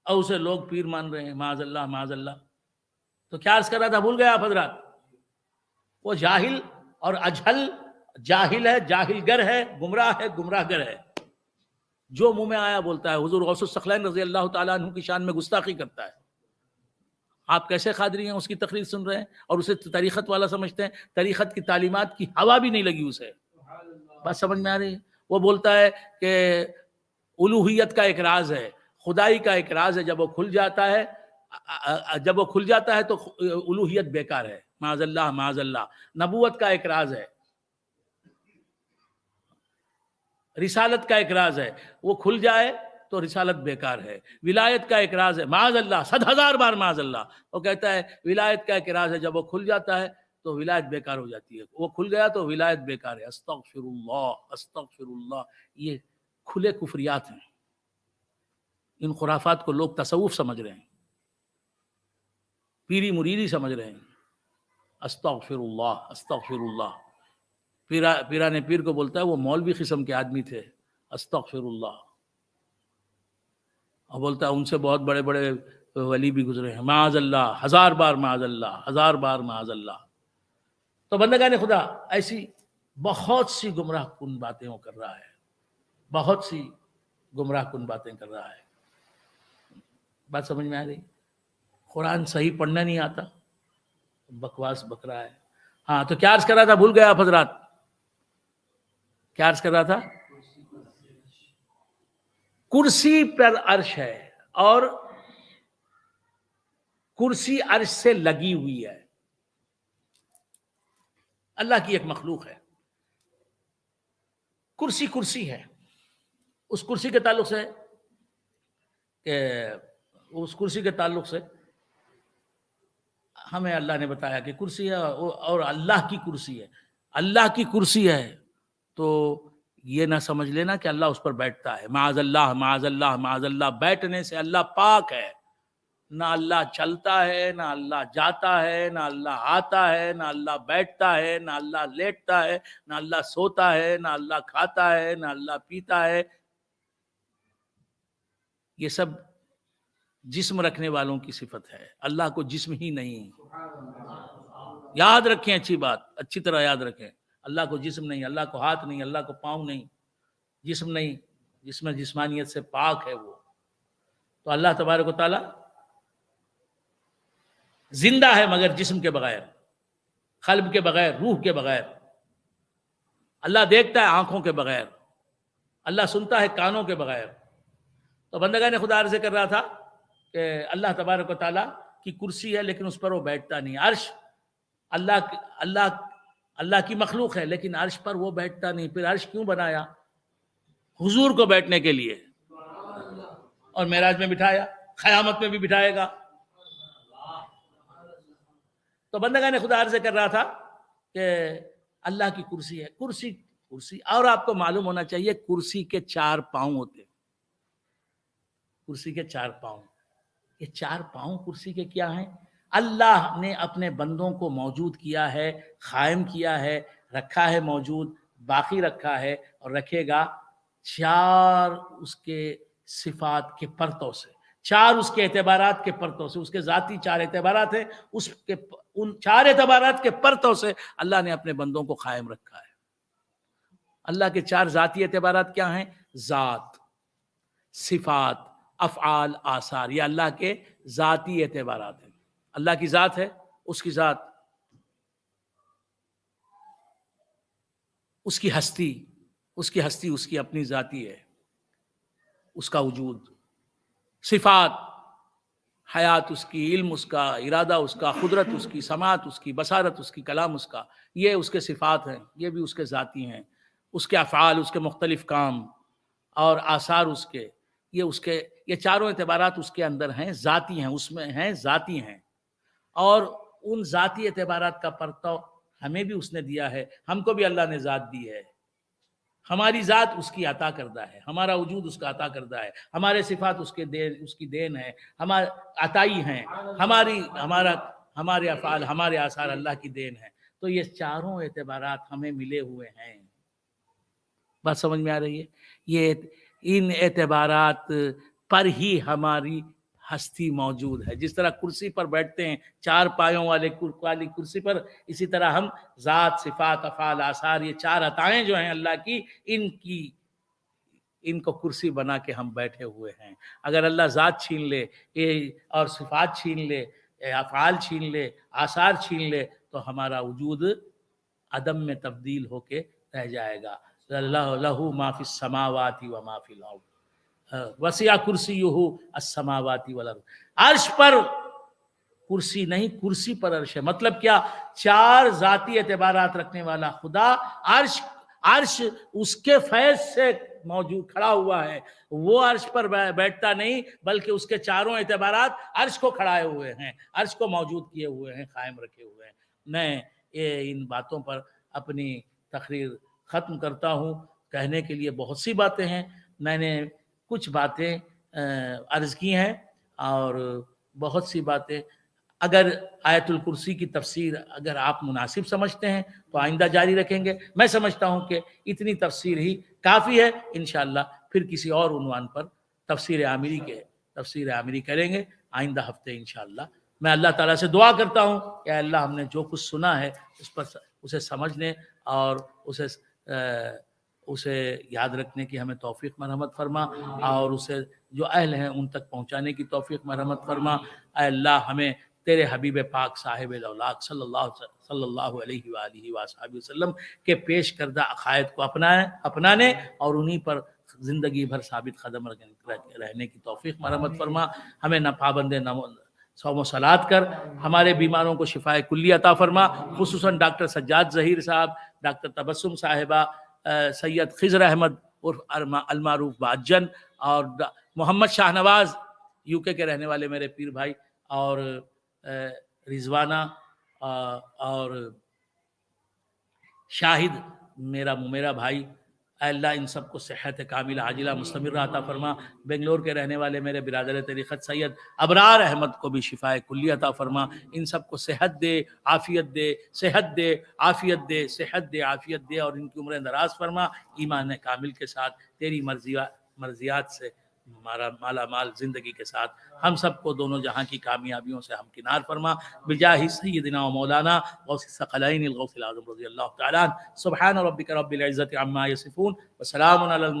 اور اسے لوگ پیر مان رہے ہیں، معاذ اللہ معاذ اللہ۔ تو کیا عرض کر رہا تھا، بھول گئے آپ حضرات؟ وہ جاہل اور اجہل، جاہل ہے، جاہل گر ہے، گمراہ گر ہے، جو منہ میں آیا بولتا ہے۔ حضور غوث الثقلین رضی اللہ تعالیٰ عنہ کی شان میں گستاخی کرتا ہے۔ آپ کیسے قادری ہیں اس کی تقریر سن رہے ہیں اور اسے طریقت والا سمجھتے ہیں؟ طریقت کی تعلیمات کی ہوا بھی نہیں لگی اسے۔ بات سمجھ میں آ رہی ہے؟ وہ بولتا ہے کہ الوہیت کا ایک راز ہے، خدائی کا ایک راز ہے، جب وہ کھل جاتا ہے تو الوہیت بیکار ہے، معاذ اللہ۔ نبوت کا ایک راز ہے، رسالت کا ایک راز ہے، وہ کھل جائے تو رسالت بیکار ہے۔ ولایت کا ایک راز ہے، معاذ اللہ، 100,000 بار معاذ اللہ۔ وہ کہتا ہے ولایت کا ایک راز ہے، جب وہ کھل جاتا ہے تو ولایت بیکار ہو جاتی ہے، وہ کھل گیا تو ولایت بیکار ہے۔ استغفر اللہ، یہ کھلے کفریات ہیں۔ ان خرافات کو لوگ تصوف سمجھ رہے ہیں، پیری مریدی سمجھ رہے ہیں۔ استغفر اللہ۔ پیران پیر کو بولتا ہے وہ مولوی قسم کے آدمی تھے، استغفر اللہ، اور بولتا ہے ان سے بہت بڑے بڑے ولی بھی گزرے ہیں، معاذ اللہ، 1000 بار معاذ اللہ، 1000 بار معاذ اللہ۔ تو بندگان خدا ایسی بہت سی گمراہ کن باتیں وہ کر رہا ہے، بہت سی گمراہ کن باتیں کر رہا ہے۔ بات سمجھ میں آ رہی؟ قرآن صحیح پڑھنا نہیں آتا، بکواس بک رہا ہے۔ ہاں تو کیا عرض کر رہا تھا، بھول گیا آپ حضرات، کیا عرض کر رہا تھا؟ کرسی پر عرش ہے اور کرسی عرش سے لگی ہوئی ہے، اللہ کی ایک مخلوق ہے۔ کرسی ہے، اس کرسی کے تعلق سے ہمیں اللہ نے بتایا کہ کرسی ہے، اور اللہ کی کرسی ہے۔ اللہ کی کرسی ہے تو یہ نہ سمجھ لینا کہ اللہ اس پر بیٹھتا ہے، معاذ اللہ معاذ اللہ معاذ اللہ۔ بیٹھنے سے اللہ پاک ہے، نہ اللہ چلتا ہے، نہ اللہ جاتا ہے، نہ اللہ آتا ہے، نہ اللہ بیٹھتا ہے، نہ اللہ لیٹتا ہے، نہ اللہ سوتا ہے، نہ اللہ کھاتا ہے، نہ اللہ پیتا ہے۔ یہ سب جسم رکھنے والوں کی صفت ہے، اللہ کو جسم ہی نہیں۔ یاد رکھیں، اچھی بات، اچھی طرح یاد رکھیں، اللہ کو جسم نہیں، اللہ کو ہاتھ نہیں، اللہ کو پاؤں نہیں، جسم نہیں، جس میں جسمانیت سے پاک ہے وہ۔ تو اللہ تبارک و تعالی زندہ ہے مگر جسم کے بغیر، قلب کے بغیر، روح کے بغیر۔ اللہ دیکھتا ہے آنکھوں کے بغیر، اللہ سنتا ہے کانوں کے بغیر۔ تو بندگان خدا عرض کر رہا تھا کہ اللہ تبارک و تعالیٰ کی کرسی ہے لیکن اس پر وہ بیٹھتا نہیں۔ عرش اللہ کی مخلوق ہے لیکن عرش پر وہ بیٹھتا نہیں۔ پھر عرش کیوں بنایا؟ حضور کو بیٹھنے کے لیے، اور معراج میں بٹھایا، قیامت میں بھی بٹھائے گا۔ تو بندگان خدا عرض کر رہا تھا کہ اللہ کی کرسی ہے۔ کرسی اور آپ کو معلوم ہونا چاہیے کرسی کے 4 پاؤں ہوتے ہیں۔ کرسی کے 4 پاؤں، یہ 4 پاؤں کرسی کے کیا ہیں؟ اللہ نے اپنے بندوں کو موجود کیا ہے، قائم کیا ہے، رکھا ہے موجود، باقی رکھا ہے اور رکھے گا 4 اس کے صفات کے پرتوں سے، 4 اس کے اعتبارات کے پرتوں سے۔ اس کے ذاتی 4 اعتبارات ہیں، ان 4 اعتبارات کے پرتوں سے اللہ نے اپنے بندوں کو قائم رکھا ہے۔ اللہ کے 4 ذاتی اعتبارات کیا ہیں؟ ذات، صفات، افعال، آثار، یہ اللہ کے ذاتی اعتبارات ہیں۔ اللہ کی ذات ہے، اس کی ذات، اس کی ہستی اس کی اپنی ذاتی ہے، اس کا وجود۔ صفات، حیات اس کی، علم اس کا، ارادہ اس کا، قدرت اس کی، سماعت اس کی، بصارت اس کی، کلام اس کا، یہ اس کے صفات ہیں، یہ بھی اس کے ذاتی ہیں۔ اس کے افعال، اس کے مختلف کام اور آثار اس کے، یہ چاروں اعتبارات اس کے اندر ہیں، ذاتی ہیں، اس میں ہیں، ذاتی ہیں۔ اور ان ذاتی اعتبارات کا پرتو ہمیں بھی اس نے دیا ہے، ہم کو بھی اللہ نے ذات دی ہے۔ ہماری ذات اس کی عطا کردہ ہے، ہمارا وجود اس کا عطا کردہ ہے، ہمارے صفات اس کی دین ہے، ہمارے عطائی ہیں، ہمارے افعال، ہمارے آثار اللہ کی دین ہے۔ تو یہ چاروں اعتبارات ہمیں ملے ہوئے ہیں۔ بات سمجھ میں آ رہی ہے؟ یہ ان اعتبارات پر ہی ہماری ہستی موجود ہے. جس طرح کرسی پر بیٹھتے ہیں 4 پایوں والی کرسی پر، اسی طرح ہم ذات، صفات، افعال، آثار، یہ 4 عطائیں جو ہیں اللہ کی، ان کو کرسی بنا کے ہم بیٹھے ہوئے ہیں. اگر اللہ ذات چھین لے اور صفات چھین لے، افعال چھین لے، آثار چھین لے، تو ہمارا وجود عدم میں تبدیل ہو کے رہ جائے گا. لہ ما فی السماوات و ما فی الارض وسع کرسیہ السماوات والارض. عرش پر کرسی نہیں، کرسی پر عرش ہے. مطلب کیا؟ 4 ذاتی اعتبارات رکھنے والا خدا عرش اس کے فیض سے موجود کھڑا ہوا ہے. وہ عرش پر بیٹھتا نہیں، بلکہ اس کے 4 اعتبارات عرش کو کھڑائے ہوئے ہیں، عرش کو موجود کیے ہوئے ہیں، قائم رکھے ہوئے ہیں. میں ان باتوں پر اپنی تقریر ختم کرتا ہوں. کہنے کے لیے بہت سی باتیں ہیں، میں نے کچھ باتیں عرض کی ہیں، اور بہت سی باتیں اگر آیت الکرسی کی تفسیر اگر آپ مناسب سمجھتے ہیں تو آئندہ جاری رکھیں گے. میں سمجھتا ہوں کہ اتنی تفسیر ہی کافی ہے. انشاءاللہ پھر کسی اور عنوان پر تفسیر عامری کریں گے آئندہ ہفتے انشاءاللہ. میں اللہ تعالیٰ سے دعا کرتا ہوں کہ اللہ ہم نے جو کچھ سنا ہے اس پر اسے سمجھنے اور اسے یاد رکھنے کی ہمیں توفیق مرحمت فرما، اور اسے جو اہل ہیں ان تک پہنچانے کی توفیق مرحمت فرما. اے اللہ ہمیں تیرے حبیب پاک صاحب الاولاق صلی اللہ علیہ وآلہ وآلہ وسلم کے پیش کردہ عقائد کو اپنانے اور انہی پر زندگی بھر ثابت قدم رہنے کی توفیق مرحمت فرما. ہمیں نہ پابند نہ صوم و صلات کر ہمارے بیماروں کو شفاء کلی عطا فرما، خصوصاً ڈاکٹر سجاد ظہیر صاحب، ڈاکٹر تبسم صاحبہ، سید خضر احمد عرف المعروف باجن، اور محمد شاہ نواز UK کے رہنے والے میرے پیر بھائی، اور رضوانہ اور شاہد میرا بھائی. اے اللہ ان سب کو صحت کاملہ عاجلہ مستمرہ عطا فرما. بنگلور کے رہنے والے میرے برادر طریقت سید ابرار احمد کو بھی شفاء کلی عطا فرما. ان سب کو صحت دے، عافیت دے، صحت دے، عافیت دے، صحت دے، عافیت دے، اور ان کی عمریں دراز فرما. ایمان کامل کے ساتھ تیری مرضیات سے مالا مال زندگی کے ساتھ ہم سب کو دونوں جہاں کی کامیابیوں سے ہمکنار فرما. بجاہ سیدنا و مولانا غوث الثقلین الغوث العظم رضی اللہ تعالیٰ عنہ. سبحان ربک رب العزت عما یصفون وسلام علی المرسلین.